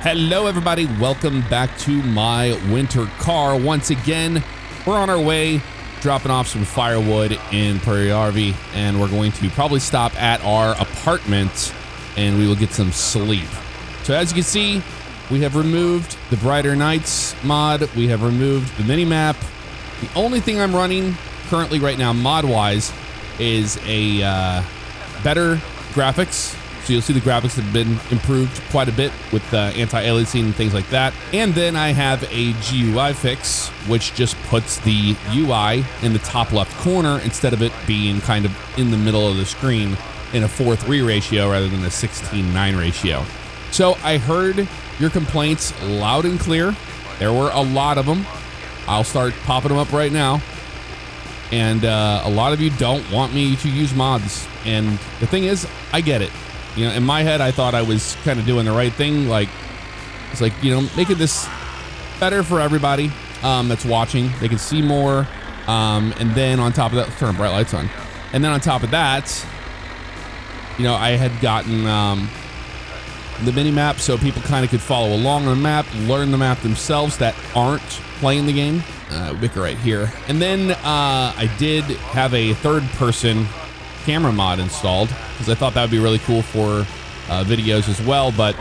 Hello, everybody. Welcome back to my winter car. Once again, we're on our way, dropping off some firewood in Prairie RV, and we're going to probably stop at our apartment, and we will get some sleep. So as you can see, we have removed the Brighter Nights mod. We have removed the mini-map. The only thing I'm running currently right now, mod-wise, is a better graphics. So you'll see the graphics have been improved quite a bit with anti-aliasing and things like that. And then I have a GUI fix, which just puts the UI in the top left corner instead of it being kind of in the middle of the screen in a 4:3 ratio rather than a 16:9 ratio. So I heard your complaints loud and clear. There were a lot of them. I'll start popping them up right now. And a lot of you don't want me to use mods. And the thing is, I get it. You know, in my head, I thought I was kind of doing the right thing. Like, it's like, you know, making this better for everybody that's watching. They can see more. And then on top of that, let's turn bright lights on. And then on top of that, you know, I had gotten the mini map so people kind of could follow along on the map, learn the map themselves that aren't playing the game. Wicker right here. And then I did have a third person camera mod installed because I thought that would be really cool for videos as well. But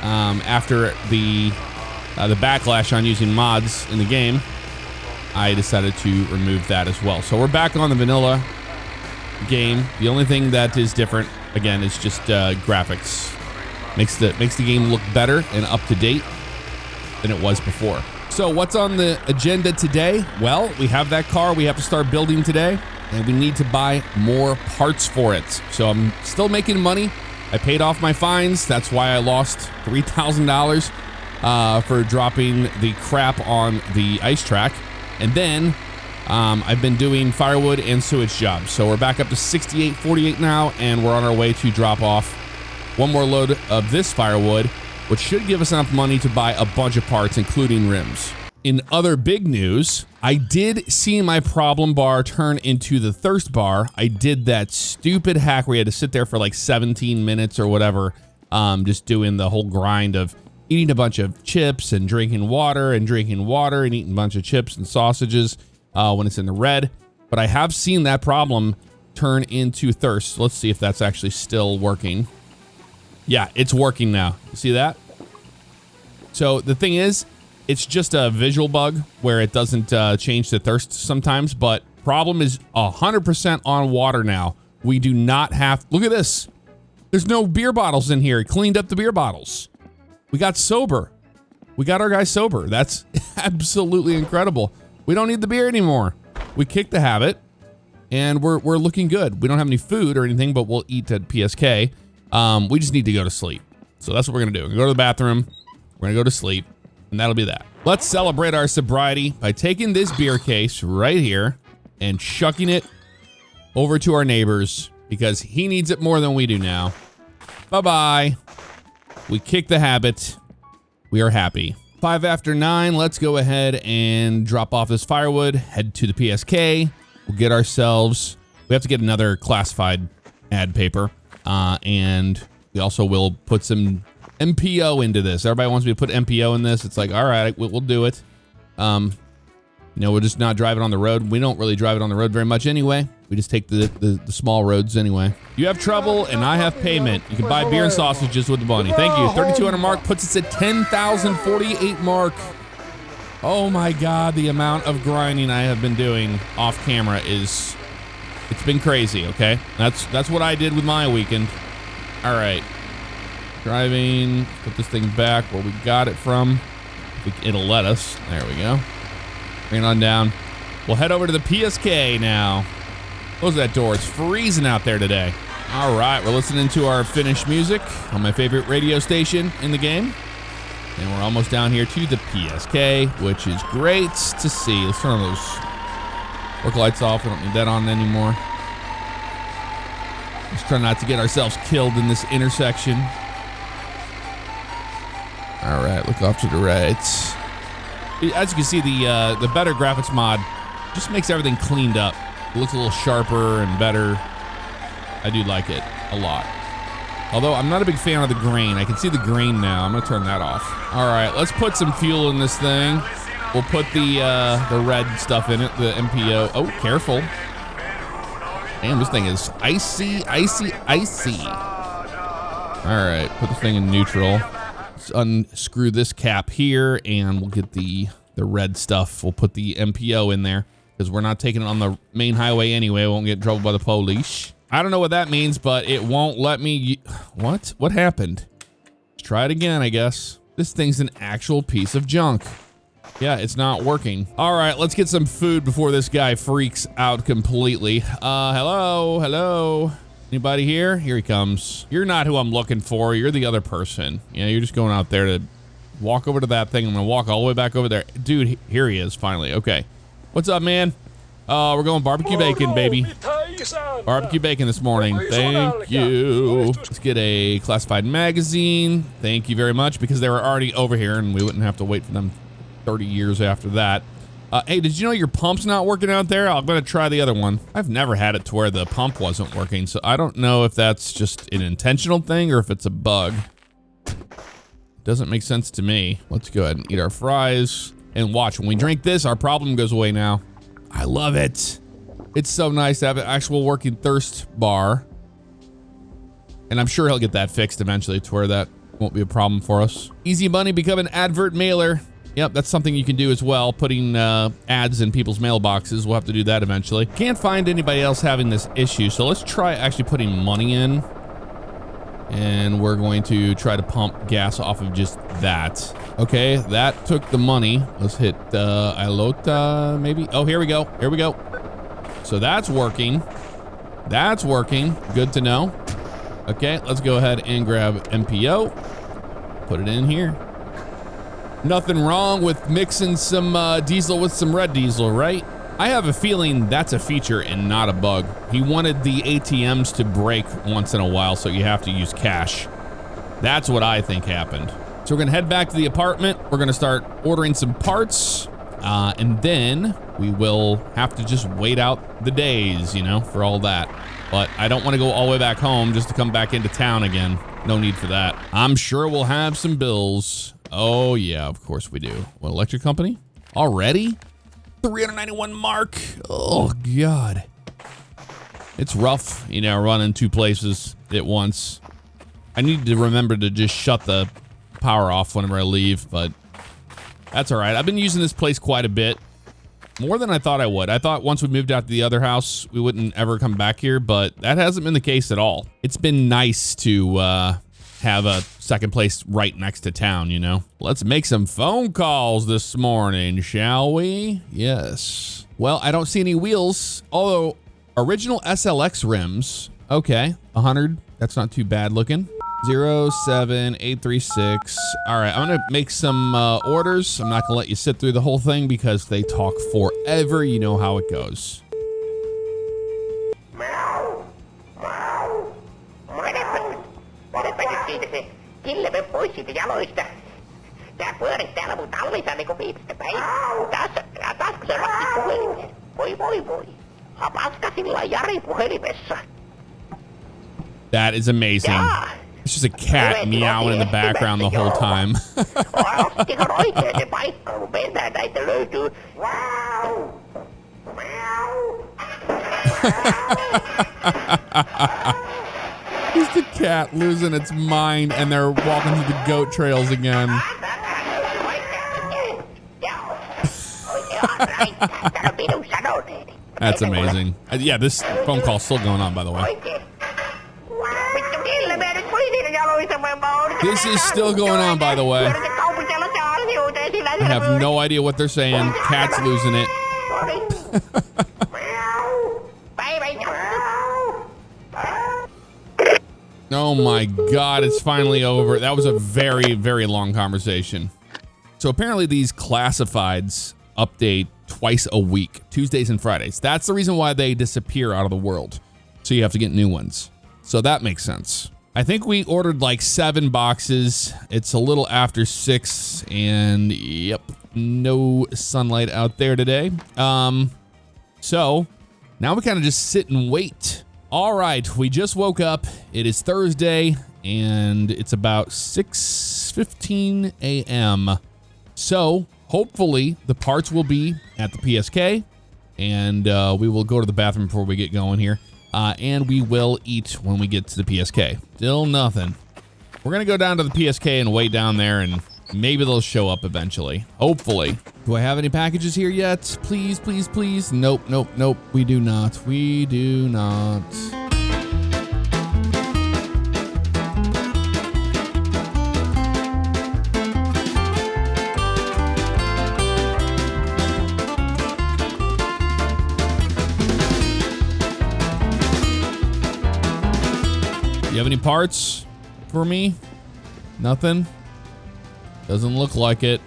after the backlash on using mods in the game, I decided to remove that as well. So we're back on the vanilla game. The only thing that is different, again, is just graphics. Makes the game look better and up to date than it was before. So what's on the agenda today? Well, we have that car we have to start building today, and we need to buy more parts for it. So I'm still making money. I paid off my fines. That's why I lost $3,000 for dropping the crap on the ice track. And then I've been doing firewood and sewage jobs. So we're back up to 68.48 now, and we're on our way to drop off one more load of this firewood, which should give us enough money to buy a bunch of parts, including rims. In other big news, I did see my problem bar turn into the thirst bar. I did that stupid hack where you had to sit there for like 17 minutes or whatever, just doing the whole grind of eating a bunch of chips and drinking water and eating a bunch of chips and sausages when it's in the red. But I have seen that problem turn into thirst. Let's see if that's actually still working. Yeah, it's working now. You see that? So the thing is, it's just a visual bug where it doesn't change the thirst sometimes, but problem is 100% on water now. We do not have, look at this. There's no beer bottles in here. It cleaned up the beer bottles. We got sober. We got our guy sober. That's absolutely incredible. We don't need the beer anymore. We kicked the habit and we're looking good. We don't have any food or anything, but we'll eat at PSK. We just need to go to sleep. So that's what we're gonna do. We're gonna go to the bathroom. We're gonna go to sleep. And that'll be that. Let's celebrate our sobriety by taking this beer case right here and chucking it over to our neighbors because he needs it more than we do now. Bye-bye. We kicked the habit. We are happy. 5 after 9, let's go ahead and drop off this firewood, head to the PSK. We'll get ourselves, we have to get another classified ad paper. And we also will put some MPO into this. Everybody wants me to put MPO in this. It's like, all right, we'll do it. You know, we'll just not drive it on the road. We don't really drive it on the road very much anyway. We just take the small roads anyway. You have trouble and I have payment. You can buy beer and sausages with the bunny. Thank you. 3,200 mark puts us at 10,048 mark. Oh my God, the amount of grinding I have been doing off camera is, it's been crazy, okay? That's what I did with my weekend. All right. Driving, put this thing back where we got it from. It'll let us. There we go. Bring it on down. We'll head over to the PSK now. Close that door. It's freezing out there today. All right, we're listening to our Finnish music on my favorite radio station in the game. And we're almost down here to the PSK, which is great to see. Let's turn those work lights off. We don't need that on anymore. Let's try not to get ourselves killed in this intersection. All right, look off to the right. As you can see, the better graphics mod just makes everything cleaned up. It looks a little sharper and better. I do like it a lot. Although I'm not a big fan of the grain. I can see the grain now. I'm gonna turn that off. All right, let's put some fuel in this thing. We'll put the red stuff in it, the MPO. Oh, careful. Damn, this thing is icy, icy, icy. All right, put the thing in neutral. Let's unscrew this cap here, and we'll get the red stuff. We'll put the MPO in there because we're not taking it on the main highway anyway. We won't get in trouble by the police. I don't know what that means, but it won't let me. What? What happened? Let's try it again, I guess. This thing's an actual piece of junk. Yeah, it's not working. All right, let's get some food before this guy freaks out completely. Hello, hello. Anybody here? Here he comes. You're not who I'm looking for. You're the other person. Yeah, you're just going out there to walk over to that thing. I'm gonna walk all the way back over there. Dude, here he is finally. Okay. What's up, man? We're going barbecue bacon, baby. Barbecue bacon this morning. Thank you. Let's get a classified magazine. Thank you very much, because they were already over here and we wouldn't have to wait for them 30 years after that. Hey, did you know your pump's not working out there? I'm gonna try the other one. I've never had it to where the pump wasn't working, so I don't know if that's just an intentional thing or if it's a bug. Doesn't make sense to me. Let's go ahead and eat our fries and watch. When we drink this, our problem goes away now. I love it. It's so nice to have an actual working thirst bar. And I'm sure he'll get that fixed eventually to where that won't be a problem for us. Easy money, become an advert mailer. Yep, that's something you can do as well, putting ads in people's mailboxes. We'll have to do that eventually. Can't find anybody else having this issue, so let's try actually putting money in. And we're going to try to pump gas off of just that. Okay, that took the money. Let's hit Ilota, maybe. Oh, here we go. Here we go. So that's working. That's working. Good to know. Okay, let's go ahead and grab MPO. Put it in here. Nothing wrong with mixing some diesel with some red diesel, right? I have a feeling that's a feature and not a bug. He wanted the ATMs to break once in a while, so you have to use cash. That's what I think happened. So we're gonna head back to the apartment. We're gonna start ordering some parts, and then we will have to just wait out the days, you know, for all that. But I don't want to go all the way back home just to come back into town again. No need for that. I'm sure we'll have some bills. Oh yeah, of course we do. What, electric company? Already? 391 mark. Oh God. It's rough, you know, running two places at once. I need to remember to just shut the power off whenever I leave, but that's all right. I've been using this place quite a bit. More than I thought I would. I thought once we moved out to the other house, we wouldn't ever come back here, but that hasn't been the case at all. It's been nice to have a second place right next to town, you know? Let's make some phone calls this morning, shall we? Yes. Well, I don't see any wheels, although original SLX rims. Okay, 100. That's not too bad looking. 07836. All right, I'm gonna make some orders. I'm not gonna let you sit through the whole thing because they talk forever. You know how it goes. Kille pois siitä jaloista. Tää pyörit täällä mun tallissa niinku viimeistä päivää. Taas kun se ratti puhelimeen. Voi. Hapaska sillä Jari puhelimessa. That is amazing. Yeah. It's just a cat meowing in the background the whole time. Ihan oikein se paikka, kun mennään näitä löytyy. Wow. It's the cat losing its mind and they're walking through the goat trails again. That's amazing. Yeah, this phone call's still going on, by the way. This is still going on, by the way. I have no idea what they're saying. Cat's losing it. Oh my God, it's finally over. That was a very, very long conversation. So apparently these classifieds update twice a week, Tuesdays and Fridays. That's the reason why they disappear out of the world. So you have to get new ones. So that makes sense. I think we ordered like 7 boxes. It's a little after 6 and yep, no sunlight out there today. So now we kind of just sit and wait. All right, we just woke up. It is Thursday. and it's about 6:15 a.m. So hopefully the parts will be at the PSK, and we will go to the bathroom before we get going here, and we will eat when we get to the PSK. Still nothing. We're gonna go down to the PSK and wait down there, and maybe they'll show up eventually. Hopefully. Do I have any packages here yet? Please, please, please. Nope, nope, nope. We do not. We do not. You have any parts for me? Nothing? Doesn't look like it.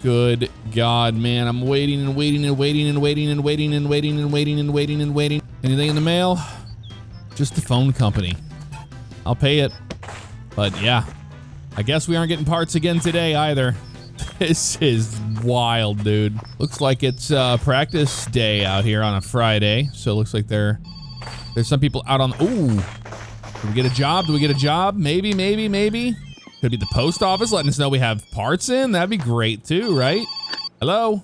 Good God, man. I'm waiting and waiting and waiting and waiting and waiting and waiting and waiting and waiting and waiting. Anything in the mail? Just the phone company. I'll pay it. But yeah, I guess we aren't getting parts again today either. This is wild, dude. Looks like it's practice day out here on a Friday. So it looks like there's some people out on, ooh. Do we get a job? Do we get a job? Maybe, maybe, maybe. Could be the post office letting us know we have parts in. That'd be great too, right? Hello?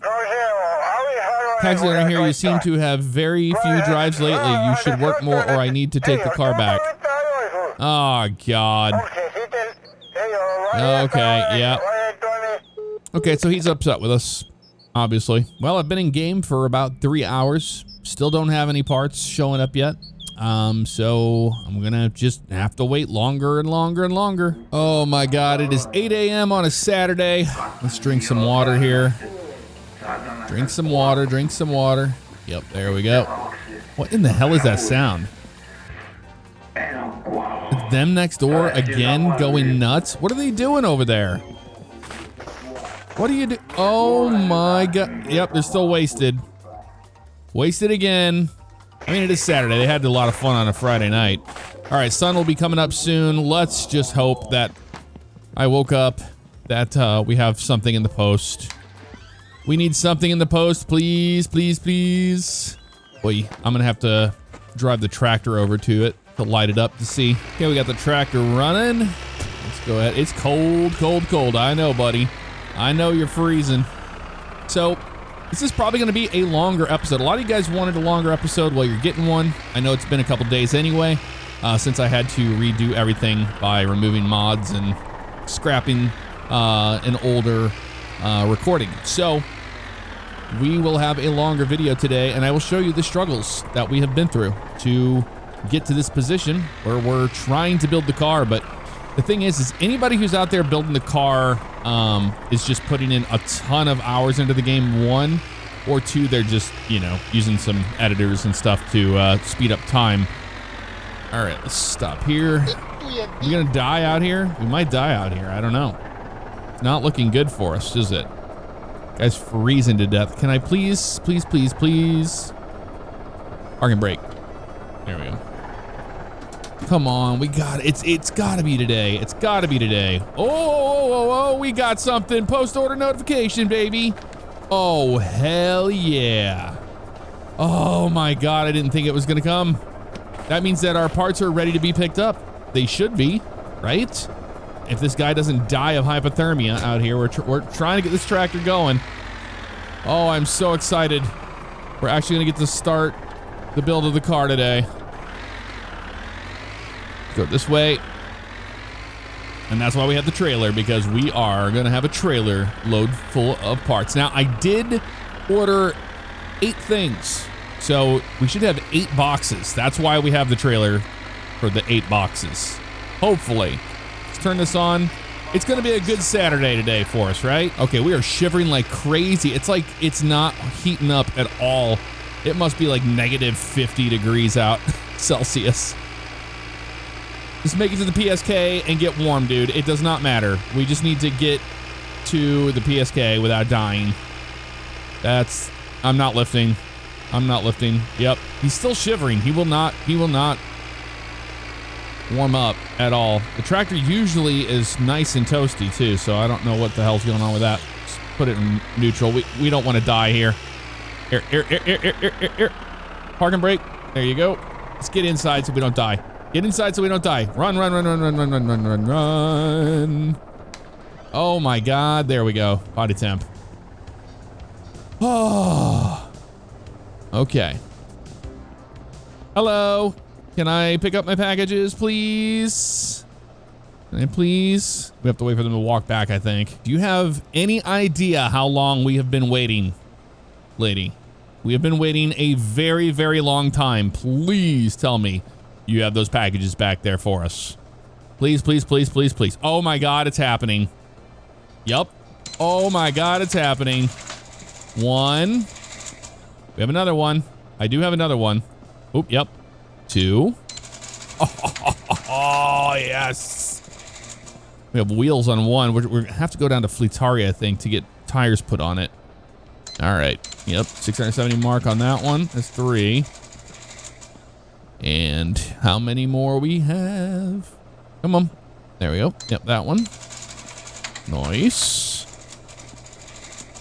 Taxi owner here, you seem to have very few drives lately. You should work more or I need to take the car back. Oh, God. Okay, yeah. Okay, so he's upset with us, obviously. Well, I've been in game for about 3 hours. Still don't have any parts showing up yet. So I'm gonna just have to wait longer and longer and longer. Oh my God, it is 8 a.m. on a Saturday. Let's drink some water here. Drink some water, drink some water. Yep, there we go. What in the hell is that sound? It's them next door again going nuts? What are they doing over there? What do you do? Oh my God. Yep, they're still wasted. Wasted again. I mean, it is Saturday. They had a lot of fun on a Friday night. All right, sun will be coming up soon. Let's just hope that I woke up, that we have something in the post. We need something in the post, please, please, please. Boy, I'm gonna have to drive the tractor over to it to light it up to see. Okay, we got the tractor running. Let's go ahead. It's cold, cold, cold. I know, buddy. I know you're freezing. So, this is probably going to be a longer episode. A lot of you guys wanted a longer episode. Well, you're getting one. I know it's been a couple days anyway, since I had to redo everything by removing mods and scrapping an older recording. So we will have a longer video today, and I will show you the struggles that we have been through to get to this position where we're trying to build the car. But the thing is anybody who's out there building the car is just putting in a ton of hours into the game. 1 or 2, they're just, you know, using some editors and stuff to speed up time. All right, let's stop here. We gonna die out here? We might die out here. I don't know. It's not looking good for us, is it? Guy's freezing to death. Can I please, please, please, please? Parking brake. There we go. Come on, we got it. It's gotta be today. It's gotta be today. Oh, we got something. Post order notification, baby. Oh, hell yeah. Oh my God, I didn't think it was gonna come. That means that our parts are ready to be picked up. They should be, right? If this guy doesn't die of hypothermia out here, we're trying to get this tractor going. Oh, I'm so excited. We're actually gonna get to start the build of the car today. Go this way. And that's why we have the trailer, because we are going to have a trailer load full of parts. Now, I did order 8 things, so we should have 8 boxes. That's why we have the trailer for the 8 boxes. Hopefully. Let's turn this on. It's going to be a good Saturday today for us, right? Okay, we are shivering like crazy. It's like it's not heating up at all. It must be like negative 50 degrees out Celsius. Just make it to the PSK and get warm, dude. It does not matter. We just need to get to the PSK without dying. I'm not lifting. I'm not lifting. Yep. He's still shivering. He will not warm up at all. The tractor usually is nice and toasty too, so I don't know what the hell's going on with that. Just put it in neutral. We don't want to die here. Here. Parking brake. There you go. Let's get inside so we don't die. Get inside so we don't die. Run, run, run, run, run, run, run, run, run, run. Oh my God, there we go. Body temp. Oh. Okay. Hello. Can I pick up my packages, please? Can I please? We have to wait for them to walk back, I think. Do you have any idea how long we have been waiting, lady? We have been waiting a very, very long time. Please tell me you have those packages back there for us. Please, please, please, please, please. Oh my God, it's happening. Yup. Oh my God, it's happening. One. We have another one. I do have another one. Oop, yep. Two. Oh, yes. We have wheels on one. We're going to have to go down to Fleetaria, I think, to get tires put on it. All right. Yep. 670 mark on that one. That's 3. And how many more we have? Come on. There we go. Yep, that one. Nice.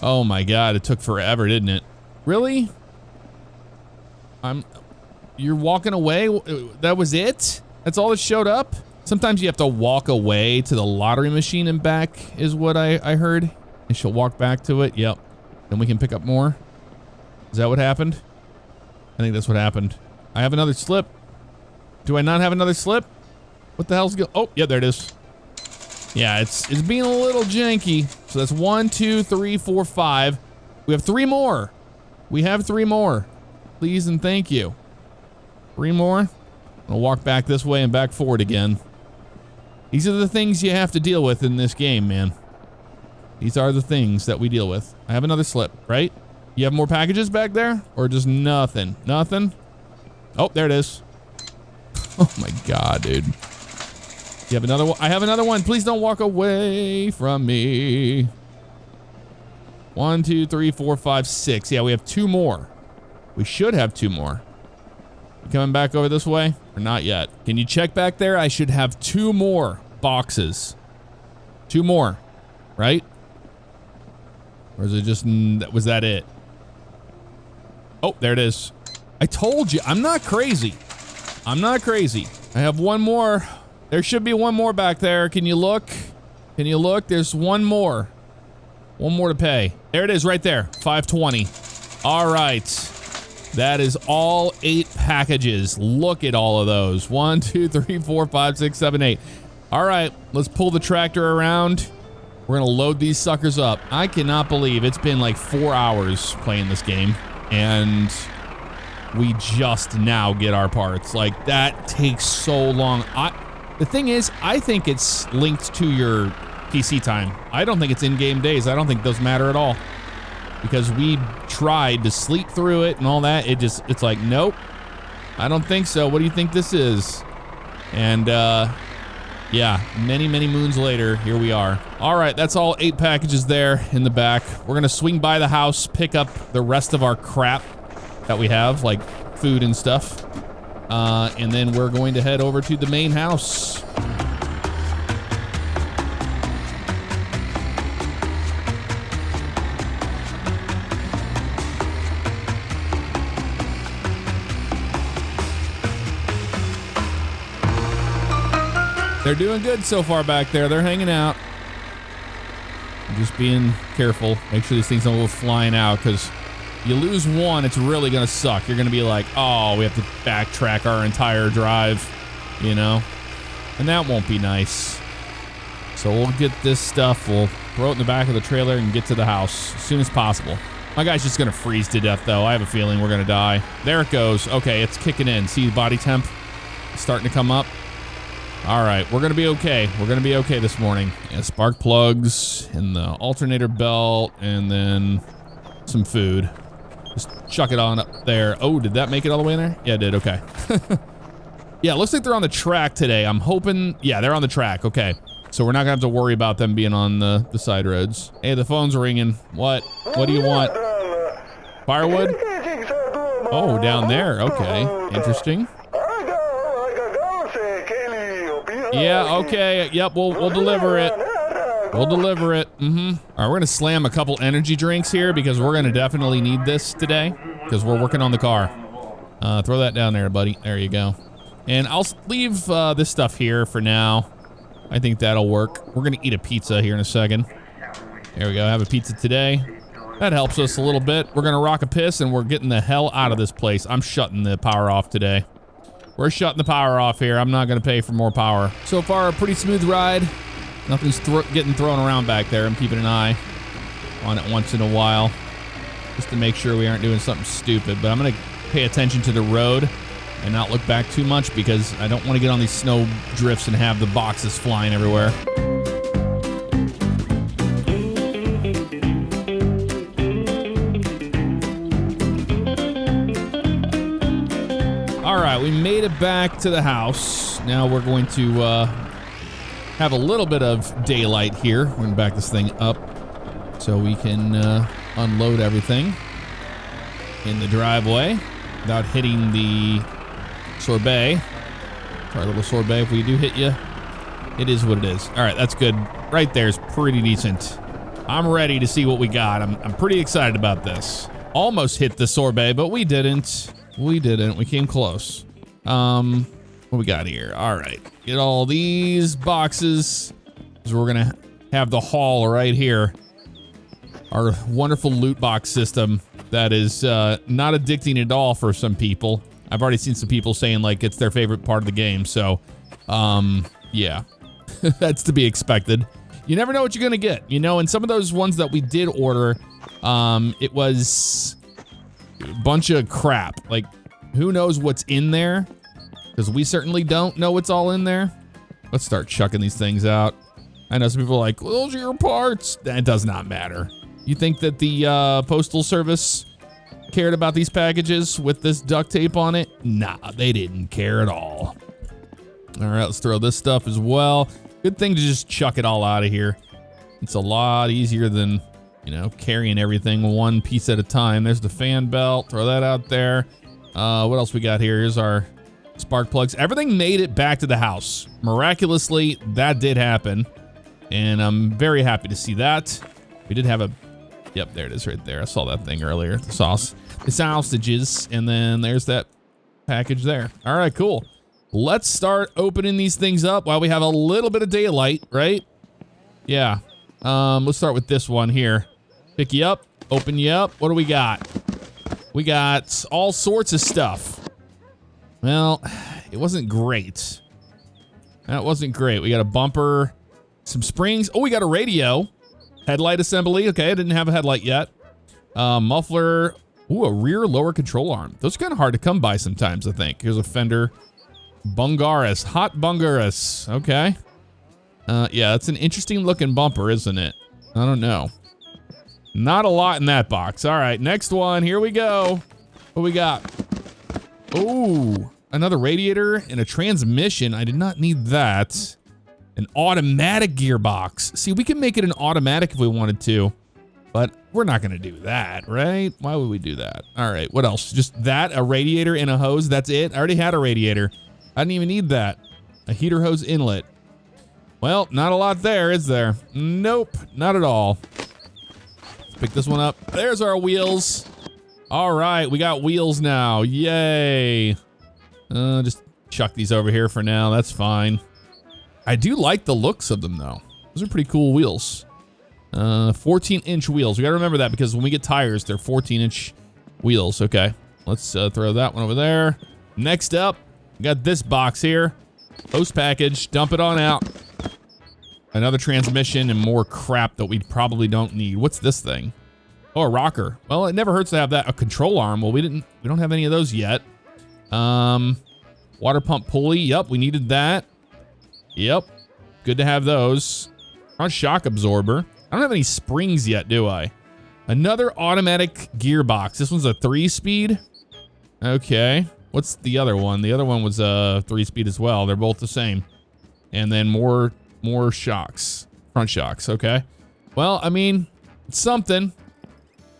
Oh my God, it took forever, didn't it? Really? You're walking away? That was it? That's all that showed up? Sometimes you have to walk away to the lottery machine and back is what I heard. And she'll walk back to it. Yep. Then we can pick up more. Is that what happened? I think that's what happened. I have another slip. Do I not have another slip? What the hell's oh, yeah, there it is. Yeah, it's being a little janky. So that's 1, 2, 3, 4, 5. We have 3 more. We have 3 more. Please and thank you. 3 more. I'll walk back this way and back forward again. These are the things you have to deal with in this game, man. These are the things that we deal with. I have another slip, right? You have more packages back there? Or just nothing? Nothing? Oh, there it is. Oh my God, dude. You have another one? I have another one. Please don't walk away from me. 1, 2, 3, 4, 5, 6. Yeah, we have 2 more. We should have 2 more. You coming back over this way? Or not yet? Can you check back there? I should have 2 more boxes. 2 more, right? Or is it just, was that it? Oh, there it is. I told you, I'm not crazy. I'm not crazy. I have 1 more. There should be 1 more back there. Can you look? Can you look? There's 1 more. 1 more to pay. There it is right there. 520. All right. That is all 8 packages. Look at all of those. 1, 2, 3, 4, 5, 6, 7, 8. All right. Let's pull the tractor around. We're going to load these suckers up. I cannot believe it's been like 4 hours playing this game. And we just now get our parts. Like, that takes so long. The thing is, I think it's linked to your PC time. I don't think it's in-game days. I don't think those matter at all. Because we tried to sleep through it and all that. It's like, nope. I don't think so. What do you think this is? And, yeah, many, many moons later, here we are. All right, that's all 8 packages there in the back. We're going to swing by the house, pick up the rest of our crap that we have, like food and stuff. And then we're going to head over to the main house. They're doing good so far back there. They're hanging out. Just being careful. Make sure these things don't go flying out, because you lose one, it's really going to suck. You're going to be like, oh, we have to backtrack our entire drive, you know? And that won't be nice. So we'll get this stuff. We'll throw it in the back of the trailer and get to the house as soon as possible. My guy's just going to freeze to death, though. I have a feeling we're going to die. There it goes. Okay, it's kicking in. See the body temp starting to come up? All right, we're going to be okay. We're going to be okay this morning. Yeah, spark plugs and the alternator belt and then some food. Just chuck it on up there. Oh, did that make it all the way in there? Yeah, it did. Okay. Yeah, looks like they're on the track today. I'm hoping. Yeah, they're on the track. Okay. So we're not going to have to worry about them being on the side roads. Hey, the phone's ringing. What? What do you want? Firewood? Oh, down there. Okay. Interesting. Yeah, okay. Yep, we'll deliver it. We'll deliver it. Mm-hmm. All right, we're going to slam a couple energy drinks here because we're going to definitely need this today because we're working on the car. Throw that down there, buddy. There you go. And I'll leave this stuff here for now. I think that'll work. We're gonna eat a pizza here in a second. There we go, have a pizza today. That helps us a little bit. We're gonna rock a piss and we're getting the hell out of this place. I'm shutting the power off today. We're shutting the power off here. I'm not gonna pay for more power. So far, a pretty smooth ride. Nothing's getting thrown around back there. I'm keeping an eye on it once in a while, just to make sure we aren't doing something stupid. But I'm gonna pay attention to the road and not look back too much because I don't want to get on these snow drifts and have the boxes flying everywhere. All right, we made it back to the house. Now we're going to have a little bit of daylight here. We're gonna back this thing up so we can unload everything in the driveway without hitting the sorbet. Sorry, little sorbet, if we do hit you, it is what it is. All right, that's good. Right there is pretty decent. I'm ready to see what we got. I'm pretty excited about this. Almost hit the sorbet, but we didn't. We didn't. We came close. What we got here? All right, get all these boxes. So we're gonna have the haul right here. Our wonderful loot box system that is not addicting at all for some people. I've already seen some people saying like it's their favorite part of the game. So, yeah, that's to be expected. You never know what you're gonna get, you know. And some of those ones that we did order, it was a bunch of crap. Like, who knows what's in there? Because we certainly don't know what's all in there. Let's start chucking these things out. I know some people are like, well, those are your parts. That does not matter. You think that the Postal Service cared about these packages with this duct tape on it? Nah, they didn't care at all. All right, let's throw this stuff as well. Good thing to just chuck it all out of here. It's a lot easier than, you know, carrying everything one piece at a time. There's the fan belt. Throw that out there. What else we got here? Here's our spark plugs. Everything made it back to the house. Miraculously, that did happen. And I'm very happy to see that. We did have a... Yep, there it is right there. I saw that thing earlier. The sausages. And then there's that package there. All right, cool. Let's start opening these things up while we have a little bit of daylight, right? Yeah. Let's start with this one here. Pick you up, open you up. What do we got? We got all sorts of stuff. Well, it wasn't great. That wasn't great. We got a bumper, some springs. Oh, we got a radio. Headlight assembly. Okay, I didn't have a headlight yet. Muffler. Ooh, a rear lower control arm. Those are kind of hard to come by sometimes, I think. Here's a fender. Bungaris. Hot Bungaris. Okay. Yeah, that's an interesting looking bumper, isn't it? I don't know. Not a lot in that box. All right, next one. Here we go. What we got? Ooh, another radiator and a transmission. I did not need that. An automatic gearbox. See, we can make it an automatic if we wanted to, but we're not gonna do that, right? Why would we do that? All right, what else? Just that, a radiator and a hose, that's it? I already had a radiator. I didn't even need that. A heater hose inlet. Well, not a lot there, is there? Nope, not at all. Let's pick this one up. There's our wheels. All right, we got wheels now, yay. Just chuck these over here for now, that's fine. I do like the looks of them though. Those are pretty cool wheels. 14-inch wheels. We gotta remember that because when we get tires, they're 14-inch wheels. Okay, let's throw that one over there. Next up, we got this box here. Post package, dump it on out. Another transmission and more crap that we probably don't need. What's this thing? Oh, a rocker. Well, it never hurts to have that. A control arm. Well, we don't have any of those yet. Water pump pulley. Yep, we needed that. Yep, good to have those. Front shock absorber. I don't have any springs yet, do I? Another automatic gearbox. This one's a 3-speed. Okay, what's the other one? The other one was a 3-speed as well. They're both the same. And then more shocks, front shocks. Okay, well, I mean, it's something.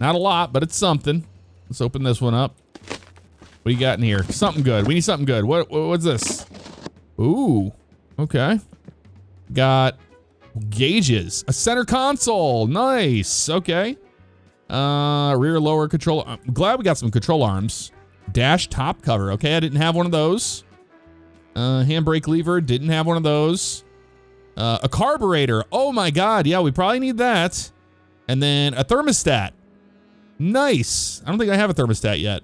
Not a lot, but it's something. Let's open this one up. What do you got in here? Something good. We need something good. What's this? Ooh. Okay. Got gauges. A center console. Nice. Okay. Rear lower control. I'm glad we got some control arms. Dash top cover. Okay, I didn't have one of those. Handbrake lever, didn't have one of those. A carburetor, oh my God, yeah, we probably need that. And then a thermostat. Nice. I don't think I have a thermostat yet.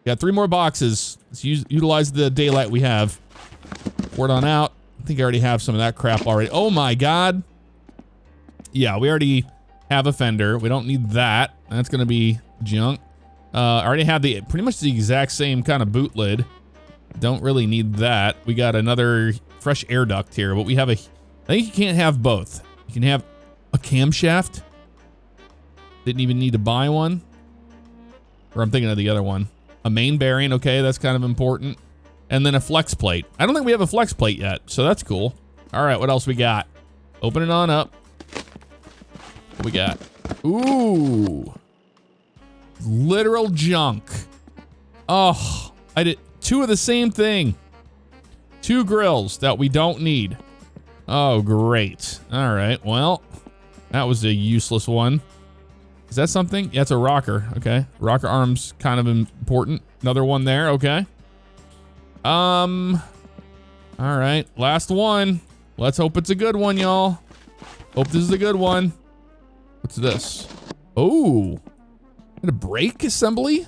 Got 3 more boxes. Let's utilize the daylight we have. Pour it on out. I think I already have some of that crap already. Oh my God. Yeah, we already have a fender. We don't need that. That's gonna be junk. I already have pretty much the exact same kind of boot lid. Don't really need that. We got another fresh air duct here, but we have I think you can't have both. You can have a camshaft. Didn't even need to buy one. Or I'm thinking of the other one. A main bearing, okay, that's kind of important. And then a flex plate. I don't think we have a flex plate yet, so that's cool. All right, what else we got? Open it on up. What we got? Ooh. Literal junk. Oh, I did 2 of the same thing. 2 grills that we don't need. Oh, great. All right, well, that was a useless one. Is that something? Yeah, it's a rocker. Okay. Rocker arm's kind of important. Another one there. Okay. All right. Last one. Let's hope it's a good one, y'all. Hope this is a good one. What's this? Oh, a brake assembly?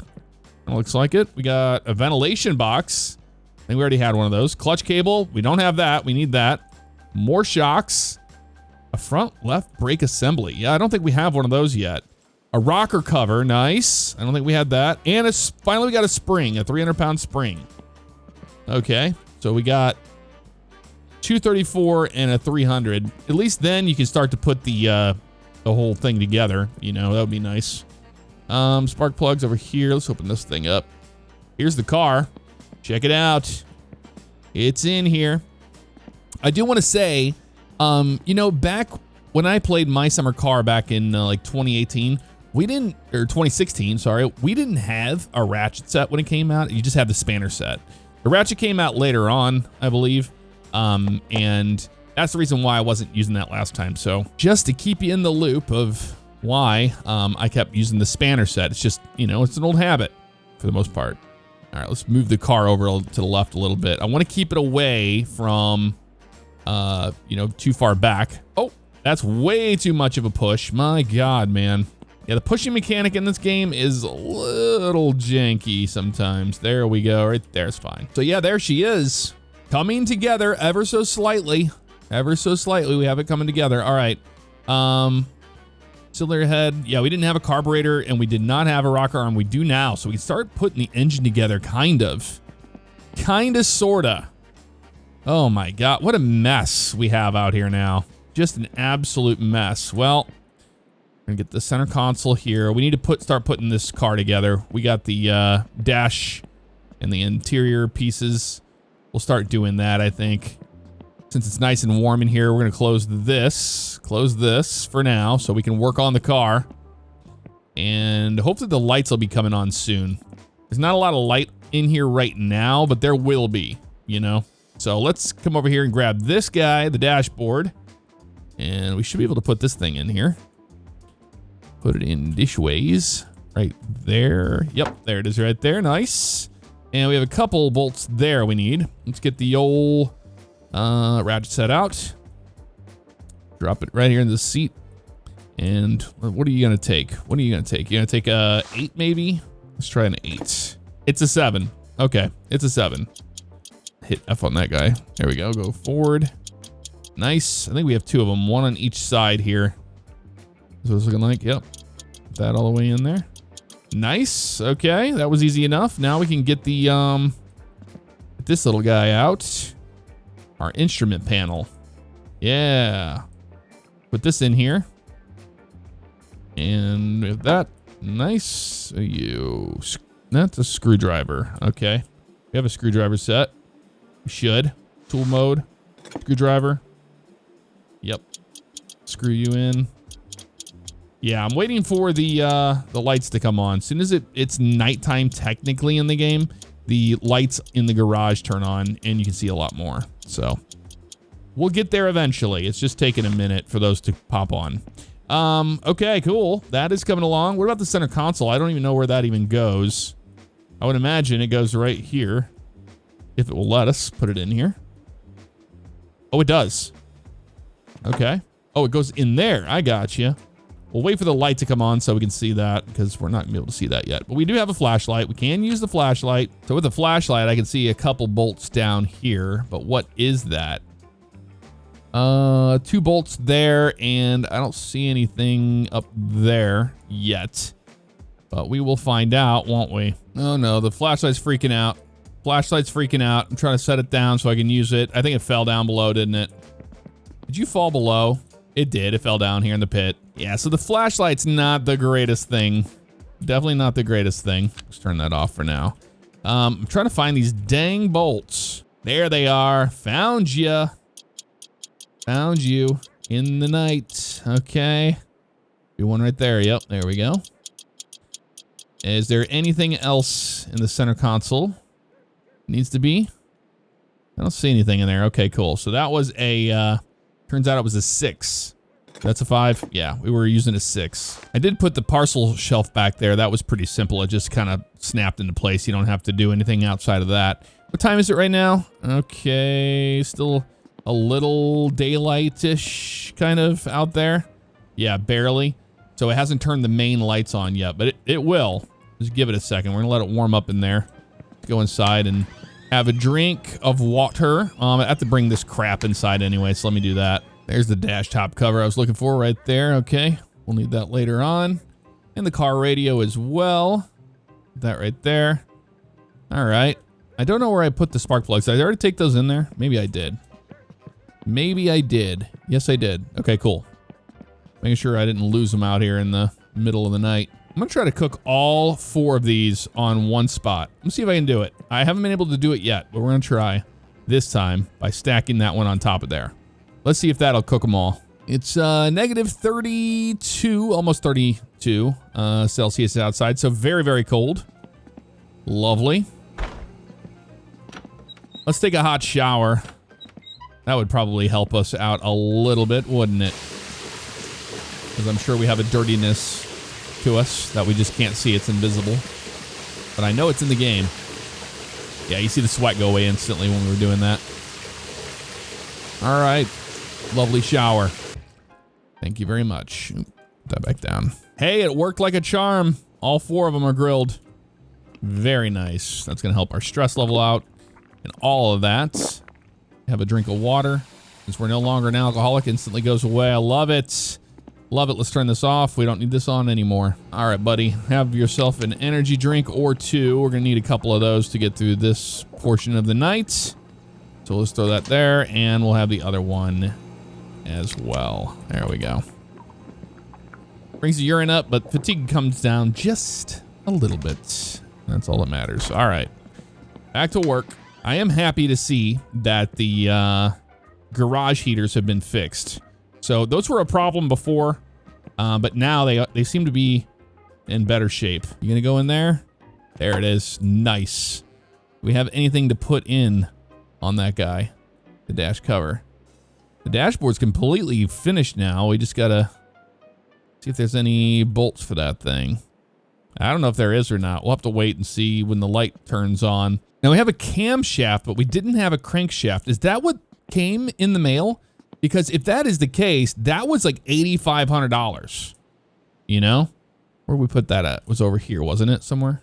It looks like it. We got a ventilation box. I think we already had one of those. Clutch cable. We don't have that. We need that. More shocks. A front left brake assembly. Yeah, I don't think we have one of those yet. A rocker cover, nice. I don't think we had that. And finally we got a spring, a 300-pound spring. Okay, so we got 234 and a 300. At least then you can start to put the whole thing together. You know, that would be nice. Spark plugs over here. Let's open this thing up. Here's the car. Check it out. It's in here. I do want to say, you know, back when I played My Summer Car back in like 2018, or 2016, sorry, we didn't have a ratchet set when it came out. You just had the spanner set. The ratchet came out later on, I believe, and that's the reason why I wasn't using that last time. So just to keep you in the loop of why I kept using the spanner set. It's just, you know, it's an old habit for the most part. All right, let's move the car over to the left a little bit. I want to keep it away from, you know, too far back. Oh, that's way too much of a push. My God, man. Yeah, the pushing mechanic in this game is a little janky sometimes. There we go. Right there's fine. So yeah, there she is. Coming together ever so slightly. Ever so slightly, we have it coming together. All right. Cylinder head. Yeah, we didn't have a carburetor and we did not have a rocker arm. We do now. So we can start putting the engine together, kind of. Kinda, sorta. Oh my God, what a mess we have out here now. Just an absolute mess. Well, we're gonna get the center console here. We need to start putting this car together. We got the dash and the interior pieces. We'll start doing that, I think. Since it's nice and warm in here, we're gonna close this for now so we can work on the car. And hopefully the lights will be coming on soon. There's not a lot of light in here right now, but there will be, you know? So let's come over here and grab this guy, the dashboard. And we should be able to put this thing in here. Put it in dishways right there. Yep, there it is right there. Nice. And we have a couple bolts there we need. Let's get the old ratchet set out. Drop it right here in the seat. And what are you gonna take? What are you gonna take? You gonna take a 8 maybe? Let's try an 8. It's a 7. Okay, it's a 7. Hit F on that guy. There we go. Go forward. Nice. I think we have 2 of them. 1 on each side here. That's what it's looking like. Yep. Put that all the way in there. Nice. Okay, that was easy enough. Now we can get the this little guy out. Our instrument panel. Yeah. Put this in here. And with that, nice. That's a screwdriver. Okay. We have a screwdriver set. We should. Tool mode. Screwdriver. Yep. Screw you in. Yeah, I'm waiting for the lights to come on. As soon as it's nighttime technically in the game, the lights in the garage turn on and you can see a lot more. So we'll get there eventually. It's just taking a minute for those to pop on. Okay, cool. That is coming along. What about the center console? I don't even know where that even goes. I would imagine it goes right here. If it will let us put it in here. Oh, it does. Okay. Oh, it goes in there. I got you. We'll wait for the light to come on so we can see that, because we're not going to be able to see that yet. But we do have a flashlight. We can use the flashlight. So with the flashlight, I can see a couple bolts down here. But what is that? 2 bolts there, and I don't see anything up there yet. But we will find out, won't we? Oh no, the flashlight's freaking out. Flashlight's freaking out. I'm trying to set it down so I can use it. I think it fell down below, didn't it? Did you fall below? It did. It fell down here in the pit. Yeah, so the flashlight's not the greatest thing. Definitely not the greatest thing. Let's turn that off for now. I'm trying to find these dang bolts. There they are. Found ya. Found you in the night. Okay. Be one right there. Yep, there we go. Is there anything else in the center console? Needs to be? I don't see anything in there. Okay, cool. So that was a, turns out it was a 6. That's a 5? Yeah, we were using a 6. I did put the parcel shelf back there. That was pretty simple. It just kind of snapped into place. You don't have to do anything outside of that. What time is it right now? Okay, still a little daylight-ish kind of out there. Yeah, barely. So it hasn't turned the main lights on yet, but it will. Just give it a second. We're gonna let it warm up in there. Go inside and have a drink of water. I have to bring this crap inside anyway, so let me do that. There's the dash top cover I was looking for right there. Okay, we'll need that later on. And the car radio as well. That right there. All right. I don't know where I put the spark plugs. Did I already take those in there? Maybe I did. Maybe I did. Yes, I did. Okay, cool. Making sure I didn't lose them out here in the middle of the night. I'm gonna try to cook all 4 of these on one spot. Let's see if I can do it. I haven't been able to do it yet, but we're gonna try this time by stacking that one on top of there. Let's see if that'll cook them all. It's negative 32, almost 32 Celsius outside, so very, very cold. Lovely. Let's take a hot shower. That would probably help us out a little bit, wouldn't it? Because I'm sure we have a dirtiness to us that we just can't see. It's invisible. But I know it's in the game. Yeah, you see the sweat go away instantly when we were doing that. All right. Lovely shower. Thank you very much. Put that back down. Hey, it worked like a charm. All 4 of them are grilled. Very nice. That's going to help our stress level out and all of that. Have a drink of water. Since we're no longer an alcoholic, instantly goes away. I love it. Love it. Let's turn this off. We don't need this on anymore. All right, buddy. Have yourself an energy drink or 2. We're going to need a couple of those to get through this portion of the night. So let's throw that there, and we'll have the other one as well. There we go. Brings the urine up, but fatigue comes down just a little bit. That's all that matters. All right. Back to work. I am happy to see that the garage heaters have been fixed. So those were a problem before, but now they seem to be in better shape. You gonna go in there? There it is. Nice. Do we have anything to put in on that guy? The dash cover. The dashboard's completely finished now. We just gotta see if there's any bolts for that thing. I don't know if there is or not. We'll have to wait and see when the light turns on. Now we have a camshaft, but we didn't have a crankshaft. Is that what came in the mail? Because if that is the case, that was like $8,500. You know? Where we put that at? It was over here, wasn't it? Somewhere?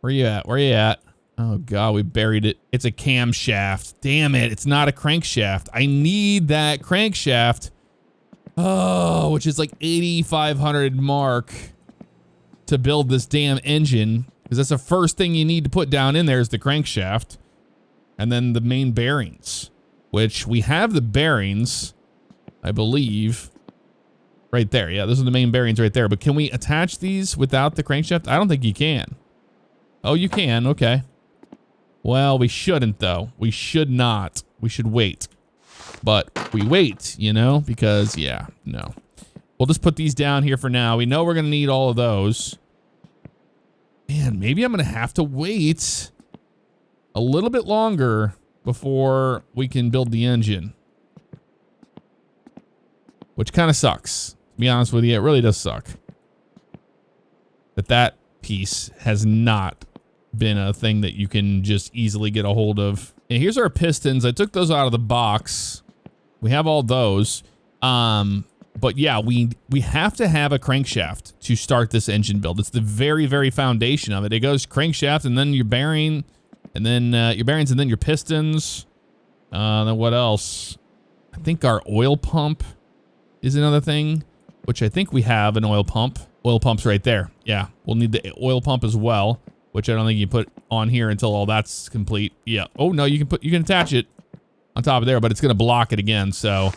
Where you at? Where you at? Oh God, we buried it. It's a camshaft. Damn it, it's not a crankshaft. I need that crankshaft. Oh, which is like 8,500 mark to build this damn engine. Because that's the first thing you need to put down in there is the crankshaft. And then the main bearings. Which we have the bearings, I believe, right there. Yeah, those are the main bearings right there. But can we attach these without the crankshaft? I don't think you can. Oh, you can. Okay. Well, we shouldn't, though. We should not. We should wait. But we wait, you know, because, yeah, no. We'll just put these down here for now. We know we're going to need all of those. Man, maybe I'm going to have to wait a little bit longer before we can build the engine. Which kind of sucks. To be honest with you, it really does suck. That piece has not been a thing that you can just easily get a hold of. And here's our pistons. I took those out of the box. We have all those. But yeah, we have to have a crankshaft to start this engine build. It's the very, very foundation of it. It goes crankshaft and then your bearing, and then your bearings, and then your pistons. Then what else? I think our oil pump is another thing, which I think we have an oil pump. Oil pump's right there. Yeah, we'll need the oil pump as well, which I don't think you put on here until all that's complete. Yeah. Oh no, you can attach it on top of there, but it's gonna block it again. So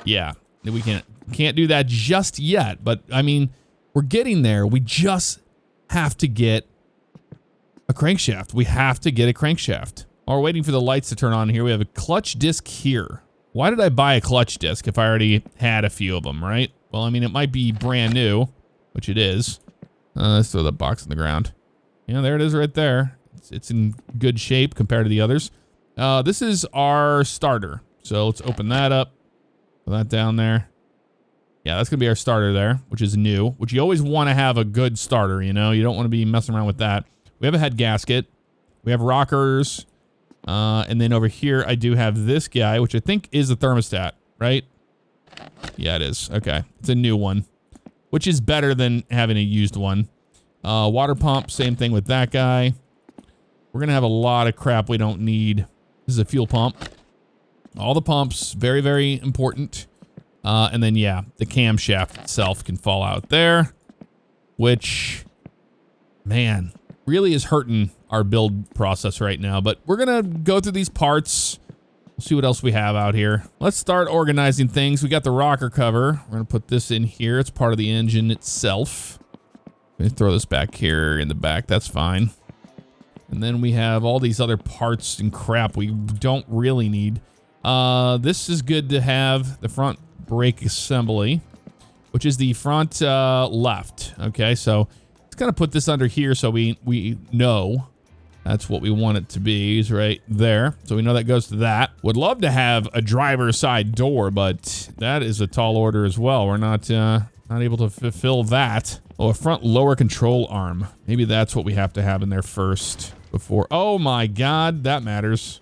yeah, we can't do that just yet. But I mean, we're getting there. We just have to get a crankshaft. We have to get a crankshaft. While we're waiting for the lights to turn on here, we have a clutch disc here. Why did I buy a clutch disc if I already had a few of them, right? Well, I mean, it might be brand new, which it is. Let's throw the box on the ground. Yeah, there it is right there. It's in good shape compared to the others. This is our starter. So let's open that up. Put that down there. Yeah, that's going to be our starter there, which is new, which you always want to have a good starter, you know? You don't want to be messing around with that. We have a head gasket. We have rockers. And then over here, I do have this guy, which I think is a thermostat, right? Yeah, it is. Okay. It's a new one, which is better than having a used one. Water pump, same thing with that guy. We're going to have a lot of crap we don't need. This is a fuel pump. All the pumps, very, very important. And then, yeah, the camshaft itself can fall out there, which, man, really is hurting our build process right now. But we're going to go through these parts. We'll see what else we have out here. Let's start organizing things. We got the rocker cover. We're going to put this in here. It's part of the engine itself. Let me throw this back here in the back. That's fine. And then we have all these other parts and crap we don't really need. This is good to have. The front brake assembly, which is the front left. Okay, so let's kind of put this under here so we know that's what we want it to be, is right there. So we know that goes to that. Would love to have a driver's side door, but that is a tall order as well. We're not able to fulfill that. Oh, a front lower control arm. Maybe that's what we have to have in there first before. Oh my God, that matters.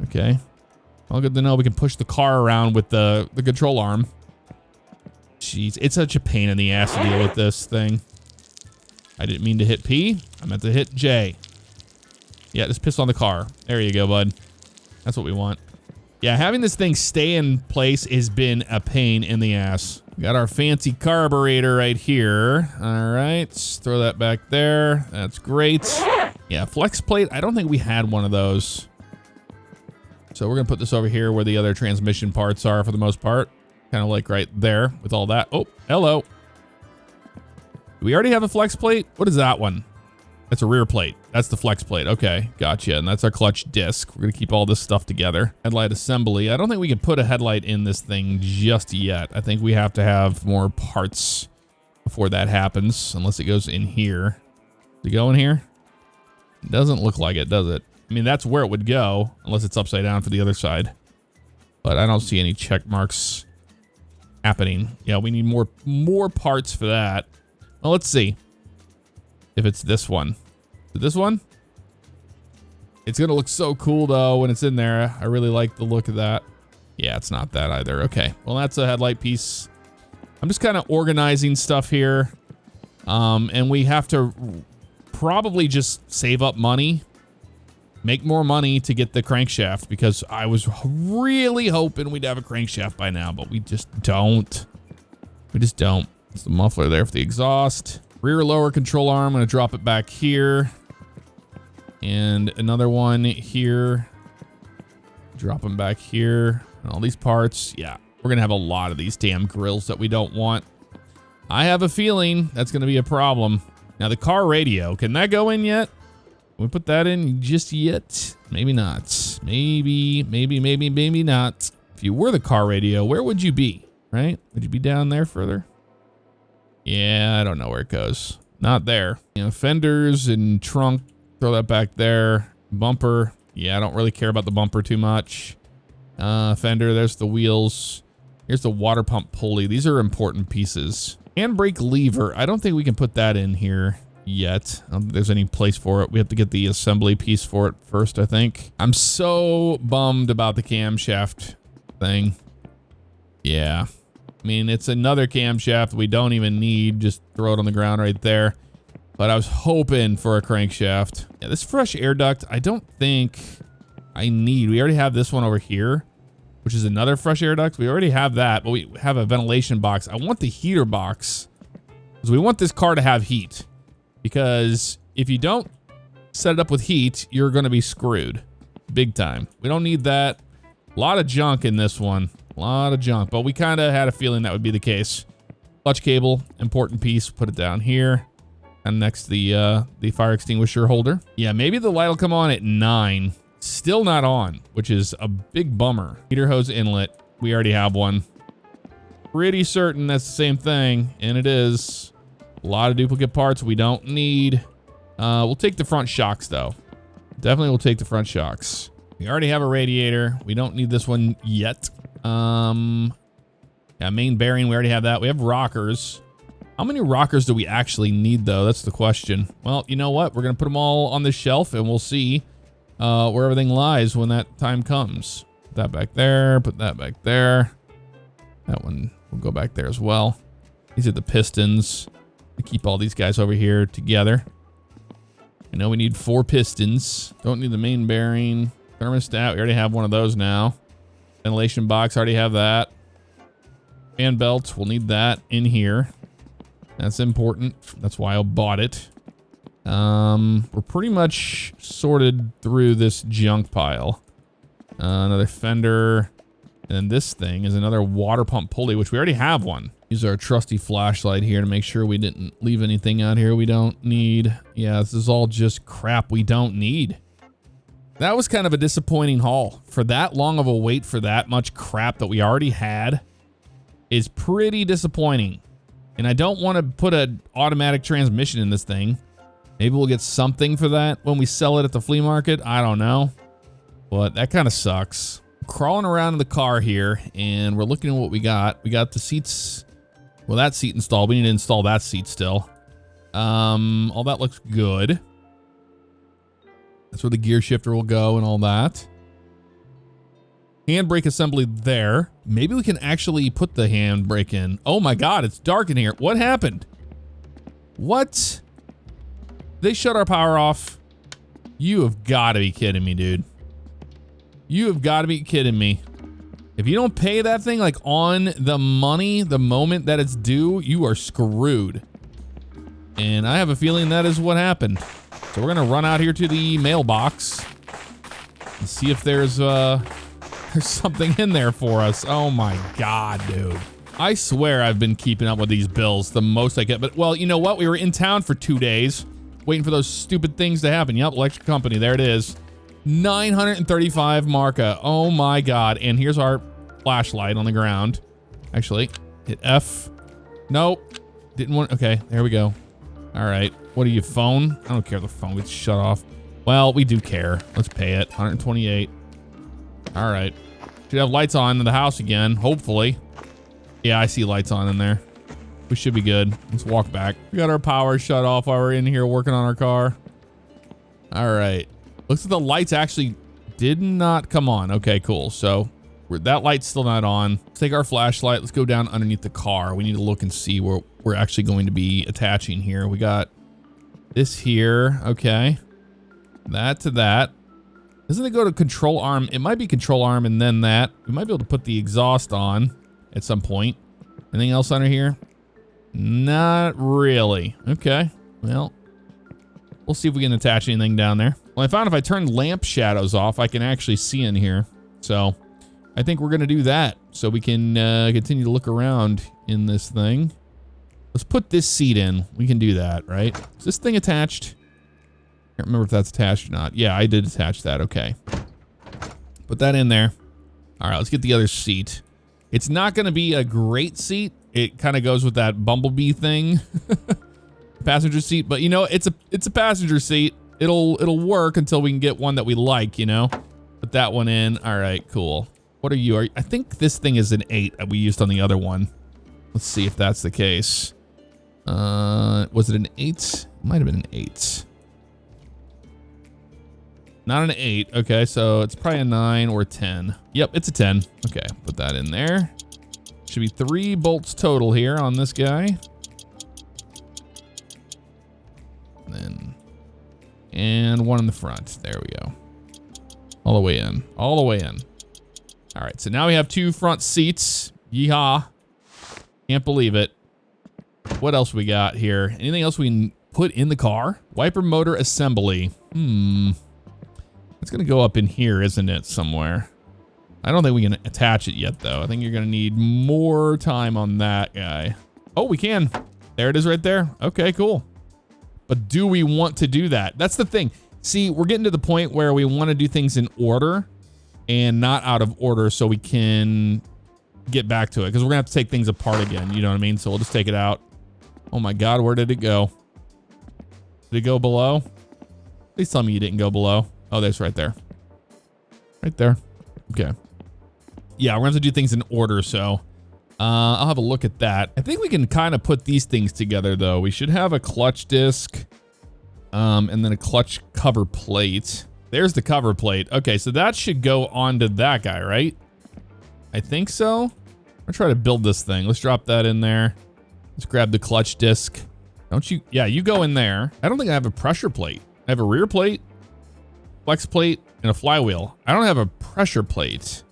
Okay. Well, good to know we can push the car around with the control arm. Jeez, it's such a pain in the ass to deal with this thing. I didn't mean to hit P. I meant to hit J. Yeah, just piss on the car. There you go, bud. That's what we want. Yeah, having this thing stay in place has been a pain in the ass. We got our fancy carburetor right here. All right, throw that back there. That's great. Yeah, flex plate. I don't think we had one of those. So we're going to put this over here where the other transmission parts are for the most part. Kind of like right there with all that. Oh, hello. Do we already have a flex plate? What is that one? That's a rear plate. That's the flex plate. Okay, gotcha. And that's our clutch disc. We're going to keep all this stuff together. Headlight assembly. I don't think we can put a headlight in this thing just yet. I think we have to have more parts before that happens, unless it goes in here. Does it go in here? It doesn't look like it, does it? I mean, that's where it would go, unless it's upside down for the other side. But I don't see any check marks happening. Yeah, we need more parts for that. Well, let's see if it's this one. Is it this one? It's going to look so cool, though, when it's in there. I really like the look of that. Yeah, it's not that either. Okay, well, that's a headlight piece. I'm just kind of organizing stuff here. And we have to probably just save up money. Make more money to get the crankshaft, because I was really hoping we'd have a crankshaft by now, but we just don't. We just don't. It's the muffler there for the exhaust. Rear lower control arm. I'm going to drop it back here. And another one here. Drop them back here. And all these parts. Yeah, we're going to have a lot of these damn grills that we don't want. I have a feeling that's going to be a problem. Now, the car radio. Can that go in yet? Can we put that in just yet? Maybe not. Maybe not. If you were the car radio, where would you be, right? Would you be down there further? Yeah, I don't know where it goes. Not there. You know, fenders and trunk, throw that back there. Bumper. Yeah, I don't really care about the bumper too much. Fender, there's the wheels. Here's the water pump pulley. These are important pieces. Handbrake lever. I don't think we can put that in here yet. I don't think there's any place for it. We have to get the assembly piece for it first, I think. I'm so bummed about the camshaft thing. Yeah. I mean, it's another camshaft we don't even need. Just throw it on the ground right there. But I was hoping for a crankshaft. Yeah, this fresh air duct, I don't think I need. We already have this one over here, which is another fresh air duct. We already have that, but we have a ventilation box. I want the heater box because we want this car to have heat. Because if you don't set it up with heat, you're going to be screwed big time. We don't need that. A lot of junk in this one. A lot of junk, but we kind of had a feeling that would be the case. Clutch cable, important piece. Put it down here. And next to the fire extinguisher holder. Yeah, maybe the light will come on at 9. Still not on, which is a big bummer. Heater hose inlet. We already have one. Pretty certain that's the same thing, and it is. A lot of duplicate parts we don't need. We'll take the front shocks, though. Definitely we'll take the front shocks. We already have a radiator. We don't need this one yet. Yeah, main bearing, we already have that. We have rockers. How many rockers do we actually need, though? That's the question. Well, you know what? We're going to put them all on this shelf, and we'll see where everything lies when that time comes. Put that back there. Put that back there. That one will go back there as well. These are the pistons. We keep all these guys over here together. I know we need 4 pistons. Don't need the main bearing. Thermostat, we already have one of those now. Ventilation box, already have that. Fan belts, we'll need that in here. That's important. That's why I bought it. We're pretty much sorted through this junk pile. Another fender. And then this thing is another water pump pulley, which we already have one. Use our trusty flashlight here to make sure we didn't leave anything out here we don't need. Yeah, this is all just crap we don't need. That was kind of a disappointing haul. For that long of a wait for that much crap that we already had is pretty disappointing. And I don't want to put an automatic transmission in this thing. Maybe we'll get something for that when we sell it at the flea market. I don't know. But that kind of sucks. Crawling around in the car here, and we're looking at what we got. We got the seats. Well, that seat installed. We need to install that seat still. All that looks good. That's where the gear shifter will go and all that. Handbrake assembly there. Maybe we can actually put the handbrake in. Oh my God, it's dark in here. What happened? What? They shut our power off. You have got to be kidding me, dude. You have got to be kidding me. If you don't pay that thing like on the money the moment that it's due, you are screwed. And I have a feeling that is what happened. So we're going to run out here to the mailbox and see if there's something in there for us. Oh my God, dude. I swear I've been keeping up with these bills the most I get. But, well, you know what? We were in town for 2 days waiting for those stupid things to happen. Yep, electric company. There it is. 935 marca. Oh my God. And here's our flashlight on the ground. Actually, hit F. Nope. Didn't want. Okay, there we go. All right. What are you, phone? I don't care if the phone gets shut off. Well, we do care. Let's pay it. 128. All right. Should have lights on in the house again, hopefully. Yeah, I see lights on in there. We should be good. Let's walk back. We got our power shut off while we're in here working on our car. All right. Looks like the lights actually did not come on. Okay, cool. So that light's still not on. Let's take our flashlight. Let's go down underneath the car. We need to look and see where we're actually going to be attaching here. We got this here. Okay. That to that. Doesn't it go to control arm? It might be control arm and then that. We might be able to put the exhaust on at some point. Anything else under here? Not really. Okay. Well, we'll see if we can attach anything down there. Well, I found if I turn lamp shadows off, I can actually see in here. So I think we're going to do that so we can continue to look around in this thing. Let's put this seat in. We can do that, right? Is this thing attached? Can't remember if that's attached or not. Yeah, I did attach that. Okay. Put that in there. All right, let's get the other seat. It's not going to be a great seat. It kind of goes with that bumblebee thing. Passenger seat, but you know, it's a passenger seat. It'll work until we can get one that we like, you know. Put that one in. All right, cool. What are you? I think this thing is an 8 that we used on the other one. Let's see if that's the case. Was it an 8? Might have been an 8. Not an 8. Okay, so it's probably a 9 or a 10. Yep, it's a 10. Okay, put that in there. should be 3 bolts total here on this guy. And 1 in the front. There we go. All the way in. All the way in. All right, so now we have 2 front seats. Yeehaw. Can't believe it. What else we got here? Anything else we can put in the car? Wiper motor assembly. It's gonna go up in here, isn't it, somewhere? I don't think we can attach it yet, though. I think you're gonna need more time on that guy. Oh, we can. There it is right there. Okay, cool. But do we want to do that? That's the thing. See, we're getting to the point where we want to do things in order and not out of order so we can get back to it. Because we're going to have to take things apart again. You know what I mean? So we'll just take it out. Oh my God, where did it go? Did it go below? Please tell me you didn't go below. Oh, that's right there. Right there. Okay. Yeah, we're going to have to do things in order, so I'll have a look at that. I think we can kind of put these things together, though. We should have a clutch disc and then a clutch cover plate. There's the cover plate. Okay, so that should go onto that guy, right? I think so. I'm gonna try to build this thing. Let's drop that in there. Let's grab the clutch disc. Don't you? Yeah, you go in there. I don't think I have a pressure plate. I have a rear plate, flex plate, and a flywheel. I don't have a pressure plate,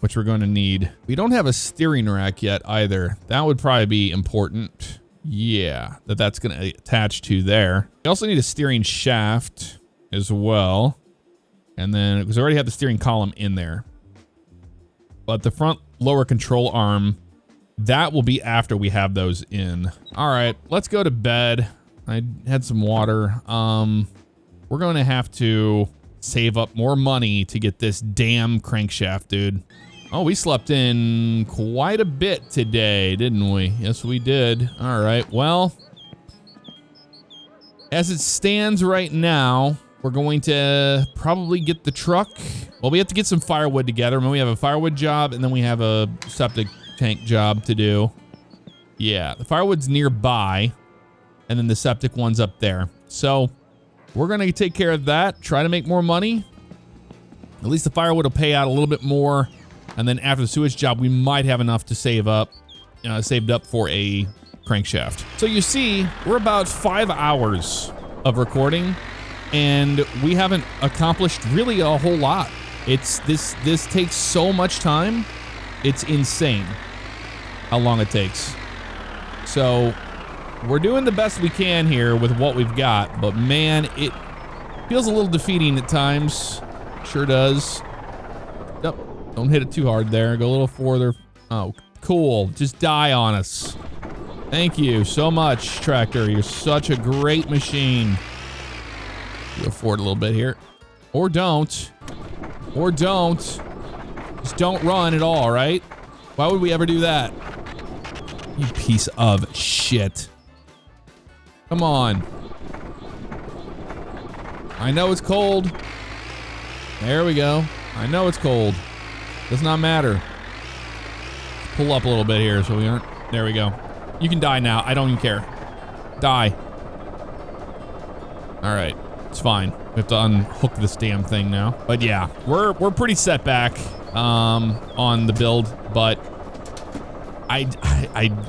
which we're going to need. We don't have a steering rack yet either. That would probably be important. Yeah, that's going to attach to there. We also need a steering shaft as well. And then, because I already have the steering column in there. But the front lower control arm, that will be after we have those in. All right, let's go to bed. I had some water. We're going to have to save up more money to get this damn crankshaft, dude. Oh, we slept in quite a bit today, didn't we? Yes, we did. All right, well, as it stands right now, we're going to probably get the truck. Well, we have to get some firewood together. I mean, we have a firewood job, and then we have a septic tank job to do. Yeah, the firewood's nearby, and then the septic one's up there. So we're going to take care of that, try to make more money. At least the firewood will pay out a little bit more. And then after the sewage job, we might have enough to save up, saved up for a crankshaft. So you see, we're about 5 hours of recording, and we haven't accomplished really a whole lot. This takes so much time. It's insane how long it takes. So we're doing the best we can here with what we've got, but man, it feels a little defeating at times. Sure does. Yep. Don't hit it too hard there. Go a little further. Oh, cool. Just die on us. Thank you so much, Tractor. You're such a great machine. Go forward a little bit here. Or don't. Or don't. Just don't run at all, right? Why would we ever do that? You piece of shit. Come on. I know it's cold. There we go. I know it's cold. Does not matter. Pull up a little bit here so we aren't. There we go. You can die now. I don't even care. Die. All right. It's fine. We have to unhook this damn thing now. But yeah, we're pretty set back on the build, but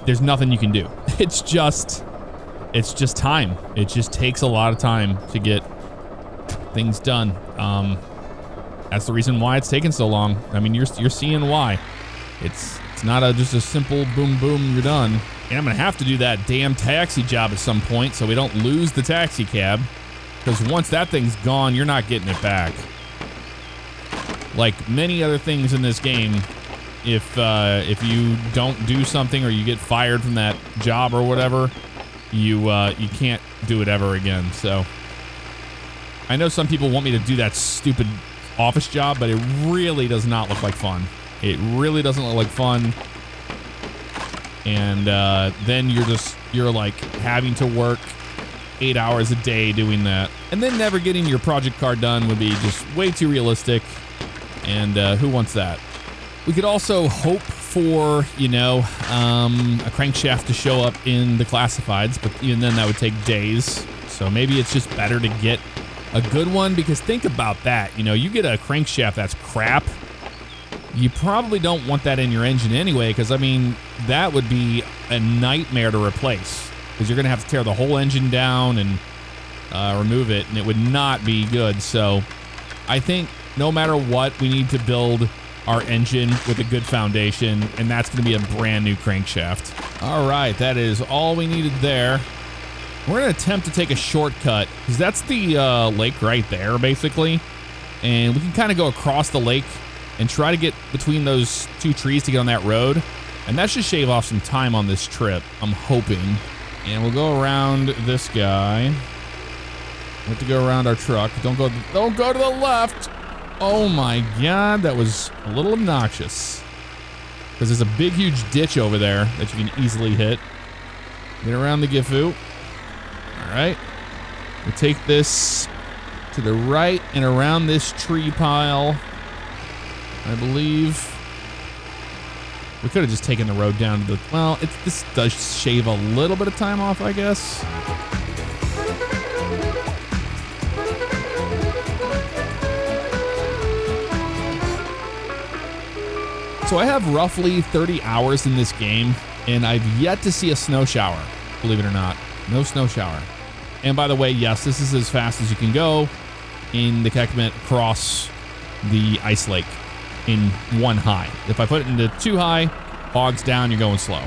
there's nothing you can do. It's just time. It just takes a lot of time to get things done. That's the reason why it's taken so long. I mean, you're seeing why. It's not just a simple boom, boom, you're done. And I'm gonna have to do that damn taxi job at some point so we don't lose the taxi cab. Because once that thing's gone, you're not getting it back. Like many other things in this game, if you don't do something or you get fired from that job or whatever, you can't do it ever again. So I know some people want me to do that stupid office job, but it really does not look like fun. It really doesn't look like fun. And then you're like having to work 8 hours a day doing that. And then never getting your project car done would be just way too realistic. And who wants that? We could also hope for, a crankshaft to show up in the classifieds, but even then that would take days. So maybe it's just better to get a good one, because think about that. You get a crankshaft that's crap. You probably don't want that in your engine anyway, because I mean, that would be a nightmare to replace because you're going to have to tear the whole engine down and remove it, and it would not be good. So I think no matter what, we need to build our engine with a good foundation, and that's going to be a brand new crankshaft. All right, that is all we needed there. We're going to attempt to take a shortcut because that's the lake right there, basically. And we can kind of go across the lake and try to get between those two trees to get on that road. And that should shave off some time on this trip, I'm hoping. And we'll go around this guy. We have to go around our truck. Don't go to the left. Oh my God, that was a little obnoxious. Because there's a big, huge ditch over there that you can easily hit. Get around the Gifu. All right. We'll take this to the right and around this tree pile. I believe we could have just taken the road down to the, well, this does shave a little bit of time off, I guess. So I have roughly 30 hours in this game, and I've yet to see a snow shower, believe it or not. No snow shower. And by the way, yes, this is as fast as you can go in the Kekmet across the ice lake in one high. If I put it into too high, bogs down, you're going slow.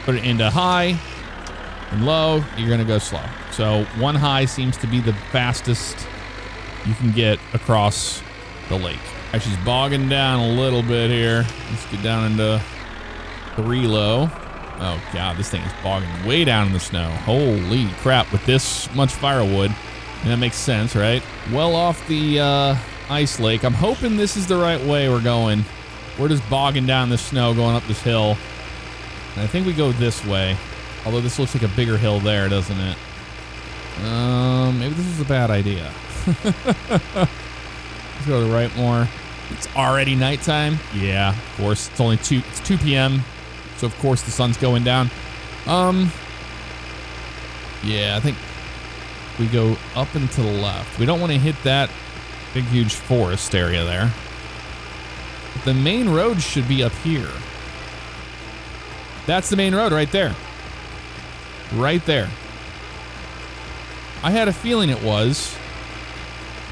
Put it into high and low, you're gonna go slow. So one high seems to be the fastest you can get across the lake. Actually, it's bogging down a little bit here. Let's get down into 3 low. Oh God, this thing is bogging way down in the snow. Holy crap, with this much firewood. And that makes sense, right? Well off the ice lake. I'm hoping this is the right way we're going. We're just bogging down the snow going up this hill. And I think we go this way. Although this looks like a bigger hill there, doesn't it? Maybe this is a bad idea. Let's go to the right more. It's already nighttime. Yeah, of course. It's only 2 p.m. So of course the sun's going down. Yeah, I think we go up and to the left. We don't want to hit that big, huge forest area there. But the main road should be up here. That's the main road right there. Right there. I had a feeling it was.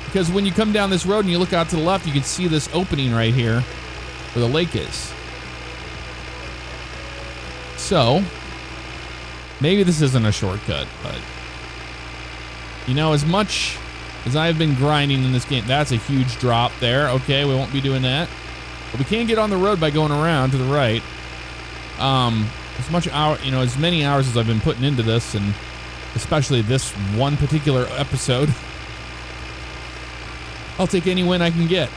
Because when you come down this road and you look out to the left, you can see this opening right here where the lake is. So, maybe this isn't a shortcut, but you know, as much as I've been grinding in this game, that's a huge drop there. Okay, we won't be doing that. But we can get on the road by going around to the right. As many hours as I've been putting into this, and especially this one particular episode, I'll take any win I can get.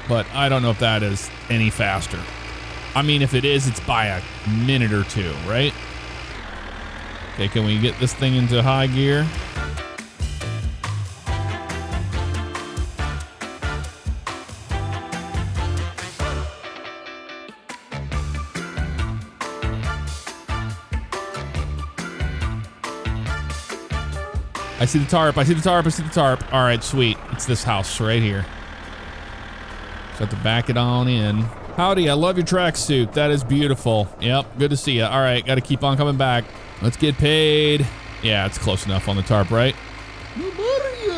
But I don't know if that is any faster. I mean, if it is, it's by a minute or two, right? Okay, can we get this thing into high gear? I see the tarp, I see the tarp, I see the tarp. All right, sweet. It's this house right here. So I have to back it on in. Howdy, I love your tracksuit. That is beautiful. Yep, good to see you. All right, got to keep on coming back. Let's get paid. Yeah, it's close enough on the tarp, right?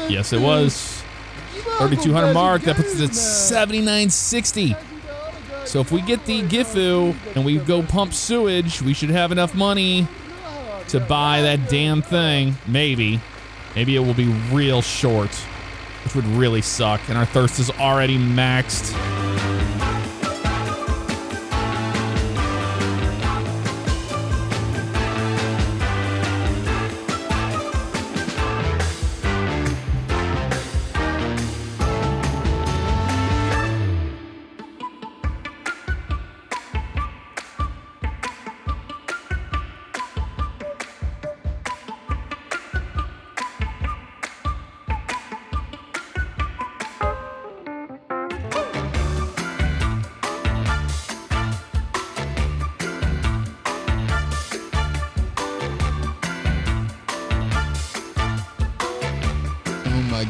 Yes, it was. 3,200 mark. That puts us at 7,960. So if we get the Gifu and we go pump sewage, we should have enough money to buy that damn thing. Maybe. Maybe it will be real short, which would really suck. And our thirst is already maxed.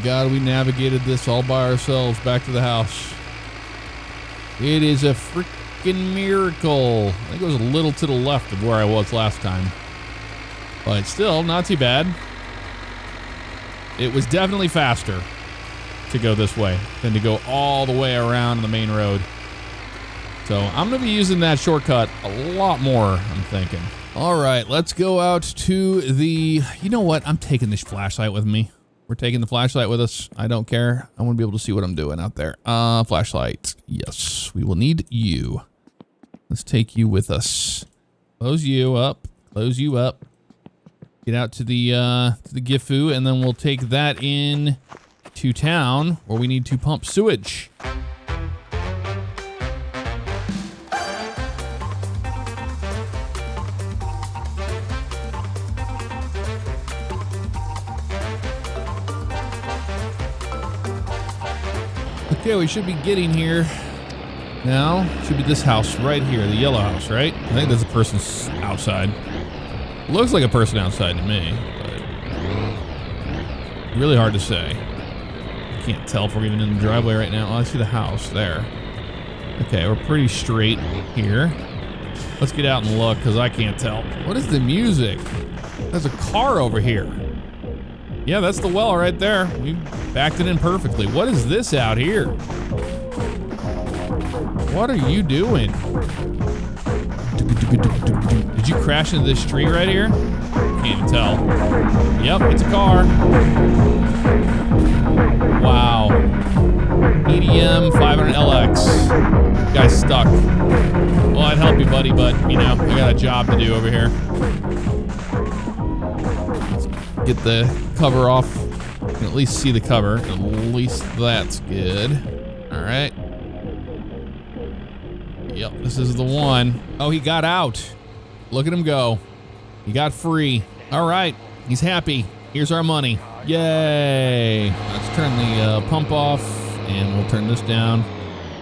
God, we navigated this all by ourselves back to the house. It is a freaking miracle. I think it was a little to the left of where I was last time. But still, not too bad. It was definitely faster to go this way than to go all the way around the main road. So I'm going to be using that shortcut a lot more, I'm thinking. All right, let's go out to the... You know what? I'm taking this flashlight with me. We're taking the flashlight with us. I don't care. I want to be able to see what I'm doing out there. Flashlight. Yes, we will need you. Let's take you with us. Close you up. Close you up. Get out to the Gifu, and then we'll take that in to town where we need to pump sewage. Okay, we should be getting here now. Should be this house right here, the yellow house, right? I think there's a person outside. Looks like a person outside to me, but really hard to say. I can't tell if we're even in the driveway right now. Oh, I see the house there. Okay, we're pretty straight here. Let's get out and look, because I can't tell. What is the music? There's a car over here. Yeah, that's the well right there. We backed it in perfectly. What is this out here? What are you doing? Did you crash into this tree right here? Can't even tell. Yep, it's a car. Wow. EDM 500LX. Guy's stuck. Well, I'd help you, buddy, but, you know, I got a job to do over here. Get the cover off. You can at least see the cover. At least that's good. All right. Yep, this is the one. Oh, he got out. Look at him go. He got free. All right, he's happy. Here's our money. Yay. Let's turn the pump off, and we'll turn this down.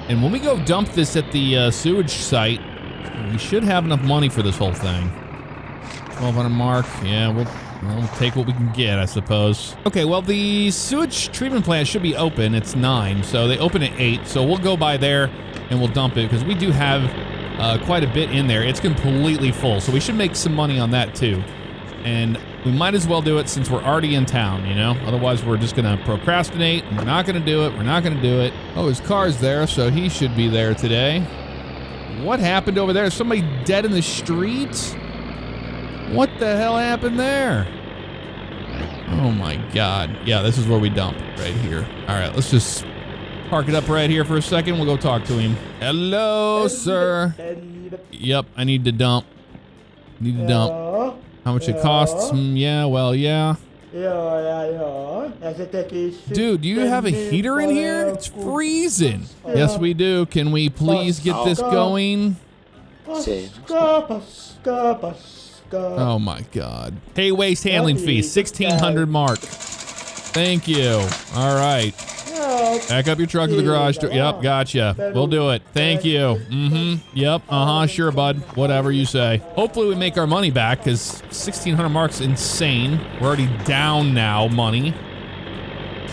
And when we go dump this at the sewage site, we should have enough money for this whole thing. 1,200 mark. Yeah, we'll take what we can get, I suppose. Okay, well, the sewage treatment plant should be open. It's 9, so they open at 8. So we'll go by there and we'll dump it because we do have quite a bit in there. It's completely full, so we should make some money on that too. And we might as well do it since we're already in town, you know? Otherwise, we're just gonna procrastinate. And we're not gonna do it. We're not gonna do it. Oh, his car's there, so he should be there today. What happened over there? Is somebody dead in the street? What the hell happened there? Oh my God. Yeah, this is where we dump, right here. All right, let's just park it up right here for a second. We'll go talk to him. Hello, sir. Yep, I need to dump. Need to dump. How much it costs? Yeah, well, yeah. Dude, do you have a heater in here? It's freezing. Yes, we do. Can we please get this going? Oh my God. Pay waste handling fee, 1,600 mark. Thank you. All right. Back up your truck to the garage door. Yep, gotcha. We'll do it. Thank you. Yep, sure, bud. Whatever you say. Hopefully we make our money back, because 1,600 mark's insane. We're already down now, money.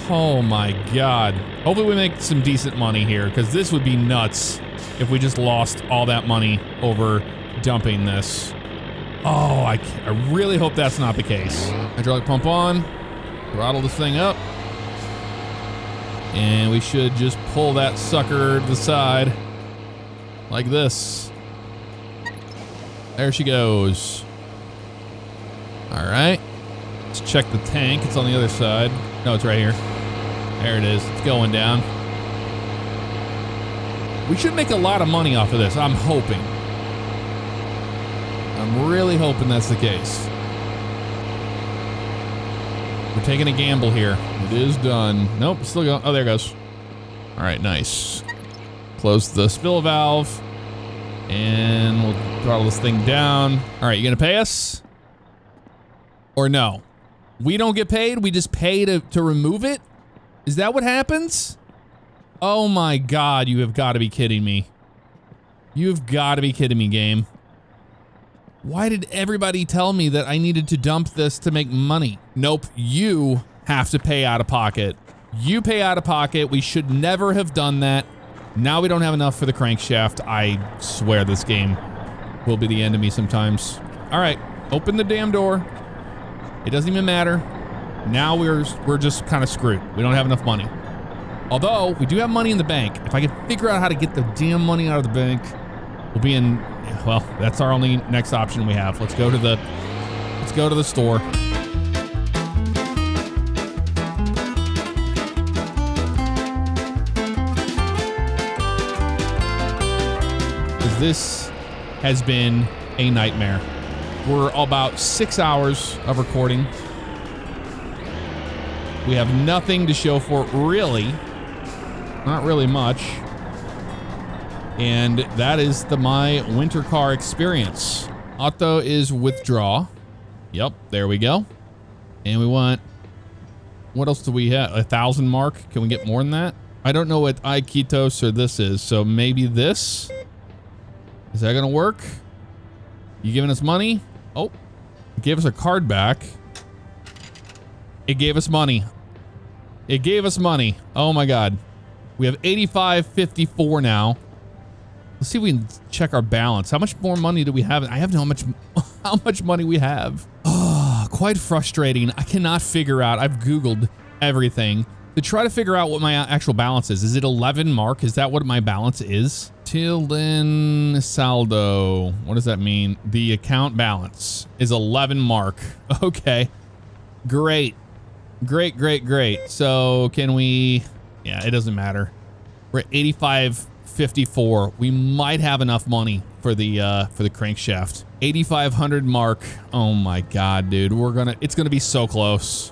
Oh my God. Hopefully we make some decent money here, because this would be nuts if we just lost all that money over dumping this. Oh, I really hope that's not the case. Hydraulic pump on. Throttle this thing up. And we should just pull that sucker to the side. Like this. There she goes. All right. Let's check the tank. It's on the other side. No, it's right here. There it is. It's going down. We should make a lot of money off of this. I'm hoping. I'm really hoping that's the case. We're taking a gamble here. It is done. Nope, still going. Oh, there it goes. All right, nice. Close the spill valve. And we'll throttle this thing down. All right, you gonna pay us? Or no? We don't get paid? We just pay to remove it? Is that what happens? Oh my God, you have got to be kidding me. You've got to be kidding me, game. Why did everybody tell me that I needed to dump this to make money? Nope, you have to pay out of pocket. You pay out of pocket. We should never have done that. Now we don't have enough for the crankshaft. I swear this game will be the end of me sometimes. All right, open the damn door. It doesn't even matter. Now we're just kind of screwed. We don't have enough money. Although we do have money in the bank. If I can figure out how to get the damn money out of the bank, we'll be in, well, that's our only next option we have. Let's go to the store. This has been a nightmare. We're about 6 hours of recording. We have nothing to show for it, really. Not really much. And that is my winter car experience. Auto is withdraw. Yep, there we go. And we want, what else do we have? 1,000 mark? Can we get more than that? I don't know what Iquitos or this is, so maybe this? Is that gonna work? You giving us money? Oh, it gave us a card back. It gave us money. It gave us money. Oh my God. We have 85.54 now. Let's see if we can check our balance. How much more money do we have? I have no how much money we have. Oh, quite frustrating. I cannot figure out. I've Googled everything to try to figure out what my actual balance is. Is it 11 mark? Is that what my balance is? Tilden saldo. What does that mean? The account balance is 11 mark. Okay. Great. Great. So can we, yeah, it doesn't matter. We're at 85.54. We might have enough money for the crankshaft. 8,500 mark. Oh my God, dude. It's gonna be so close.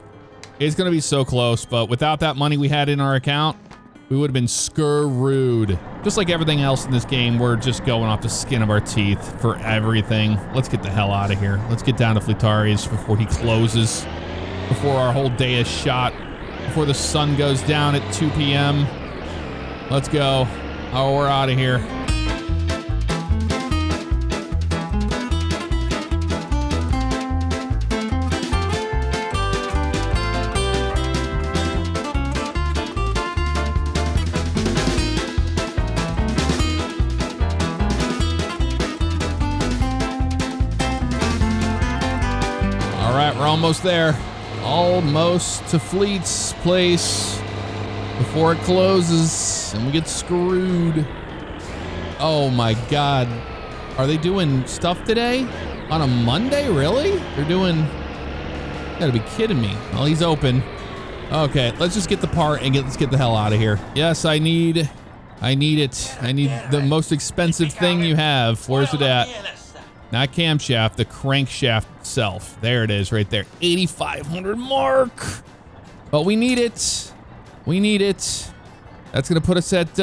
It's gonna be so close, but without that money we had in our account, we would have been screwed. Just like everything else in this game, we're just going off the skin of our teeth for everything. Let's get the hell out of here. Let's get down to Flitari's before he closes, before our whole day is shot, before the sun goes down at 2 p.m. Let's go. Oh, we're out of here. All right, we're almost there. Almost to Fleet's place before it closes and we get screwed. Oh my God. Are they doing stuff today? On a Monday, really? They're doing, you gotta be kidding me. Well, he's open. Okay, let's just get the part and let's get the hell out of here. Yes, I need it. I need the most expensive thing you have. Where's it at? Not camshaft, the crankshaft itself. There it is right there. 8,500 mark. But we need it. We need it. That's going to put us at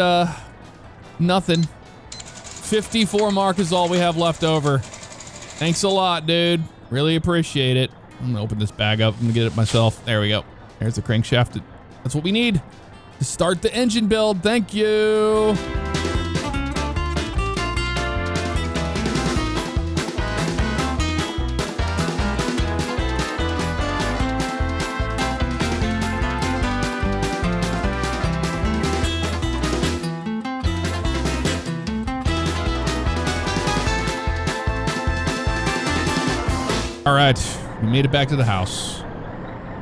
nothing. 54 mark is all we have left over. Thanks a lot, dude. Really appreciate it. I'm going to open this bag up. I'm going to get it myself. There we go. There's the crankshaft. That's what we need to start the engine build. Thank you. All right, we made it back to the house,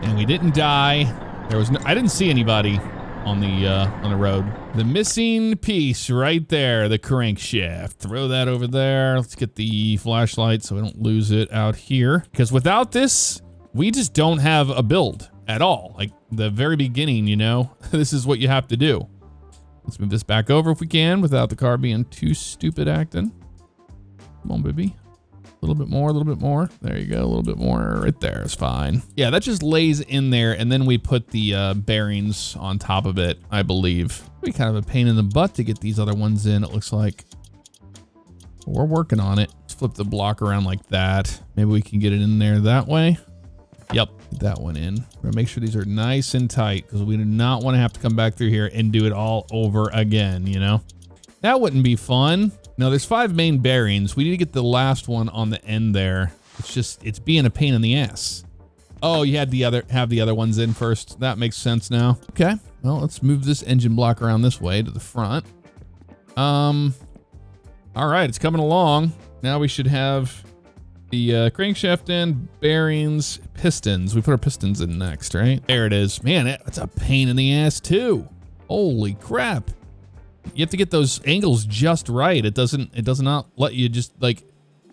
and we didn't die. There was I didn't see anybody on the road. The missing piece right there, the crankshaft. Throw that over there. Let's get the flashlight so we don't lose it out here. Because without this, we just don't have a build at all. Like the very beginning, you know, this is what you have to do. Let's move this back over if we can without the car being too stupid acting. Come on, baby. A little bit more, a little bit more. There you go, a little bit more. Right there is fine. Yeah, that just lays in there, and then we put the bearings on top of it, I believe. It'll be kind of a pain in the butt to get these other ones in, it looks like. We're working on it. Let's flip the block around like that. Maybe we can get it in there that way. Yep, get that one in. We're gonna make sure these are nice and tight because we do not want to have to come back through here and do it all over again, you know? That wouldn't be fun. Now there's 5 main bearings. We need to get the last one on the end there. It's being a pain in the ass. Oh, you had have the other ones in first. That makes sense now. Okay, well, let's move this engine block around this way to the front. All right, it's coming along. Now we should have the crankshaft and bearings, pistons. We put our pistons in next, right? There it is. Man, it's a pain in the ass too. Holy crap. You have to get those angles just right. It does not let you just like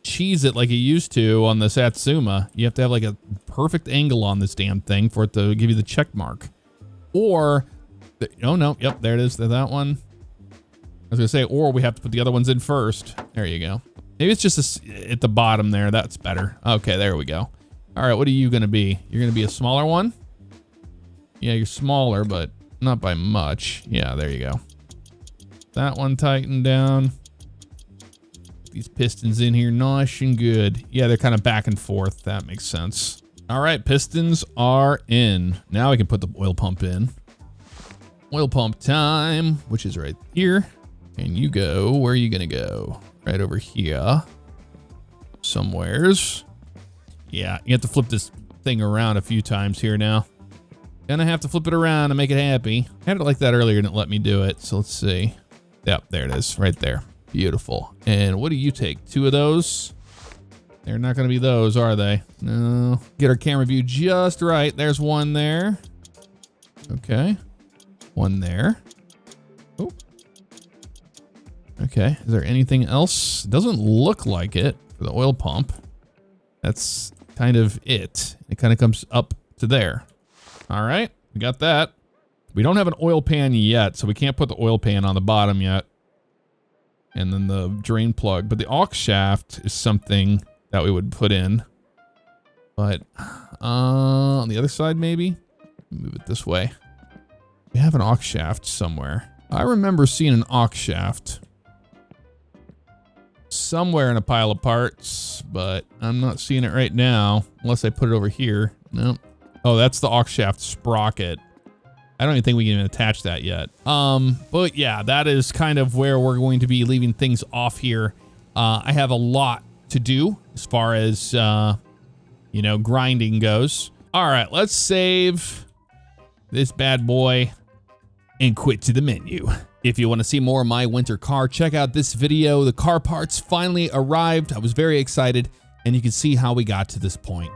cheese it like you used to on the Satsuma. You have to have like a perfect angle on this damn thing for it to give you the check mark. Or, oh no, yep, there it is, that one. I was gonna say, or we have to put the other ones in first. There you go. Maybe it's just at the bottom there. That's better. Okay, there we go. All right, what are you gonna be? You're gonna be a smaller one? Yeah, you're smaller, but not by much. Yeah, there you go. That one tightened down. These pistons in here, nice and good. Yeah, they're kind of back and forth. That makes sense. All right, pistons are in. Now we can put the oil pump in. Oil pump time, which is right here. And you go, where are you gonna go? Right over here. Somewheres. Yeah, you have to flip this thing around a few times here now. Gonna have to flip it around to make it happy. I had it like that earlier and it let me do it, so let's see. Yep, there it is, right there. Beautiful. And what do you take? 2 of those? They're not gonna be those, are they? No. Get our camera view just right. There's one there. Okay. One there. Oh. Okay, is there anything else? Doesn't look like it for the oil pump. That's kind of it. It kind of comes up to there. All right, we got that. We don't have an oil pan yet, so we can't put the oil pan on the bottom yet. And then the drain plug, but the aux shaft is something that we would put in. But on the other side, maybe? Move it this way. We have an aux shaft somewhere. I remember seeing an aux shaft somewhere in a pile of parts, but I'm not seeing it right now unless I put it over here. Nope. Oh, that's the aux shaft sprocket. I don't even think we can even attach that yet. But yeah, that is kind of where we're going to be leaving things off here. I have a lot to do as far as, you know, grinding goes. All right, let's save this bad boy and quit to the menu. If you want to see more of my winter car, check out this video. The car parts finally arrived. I was very excited, and you can see how we got to this point.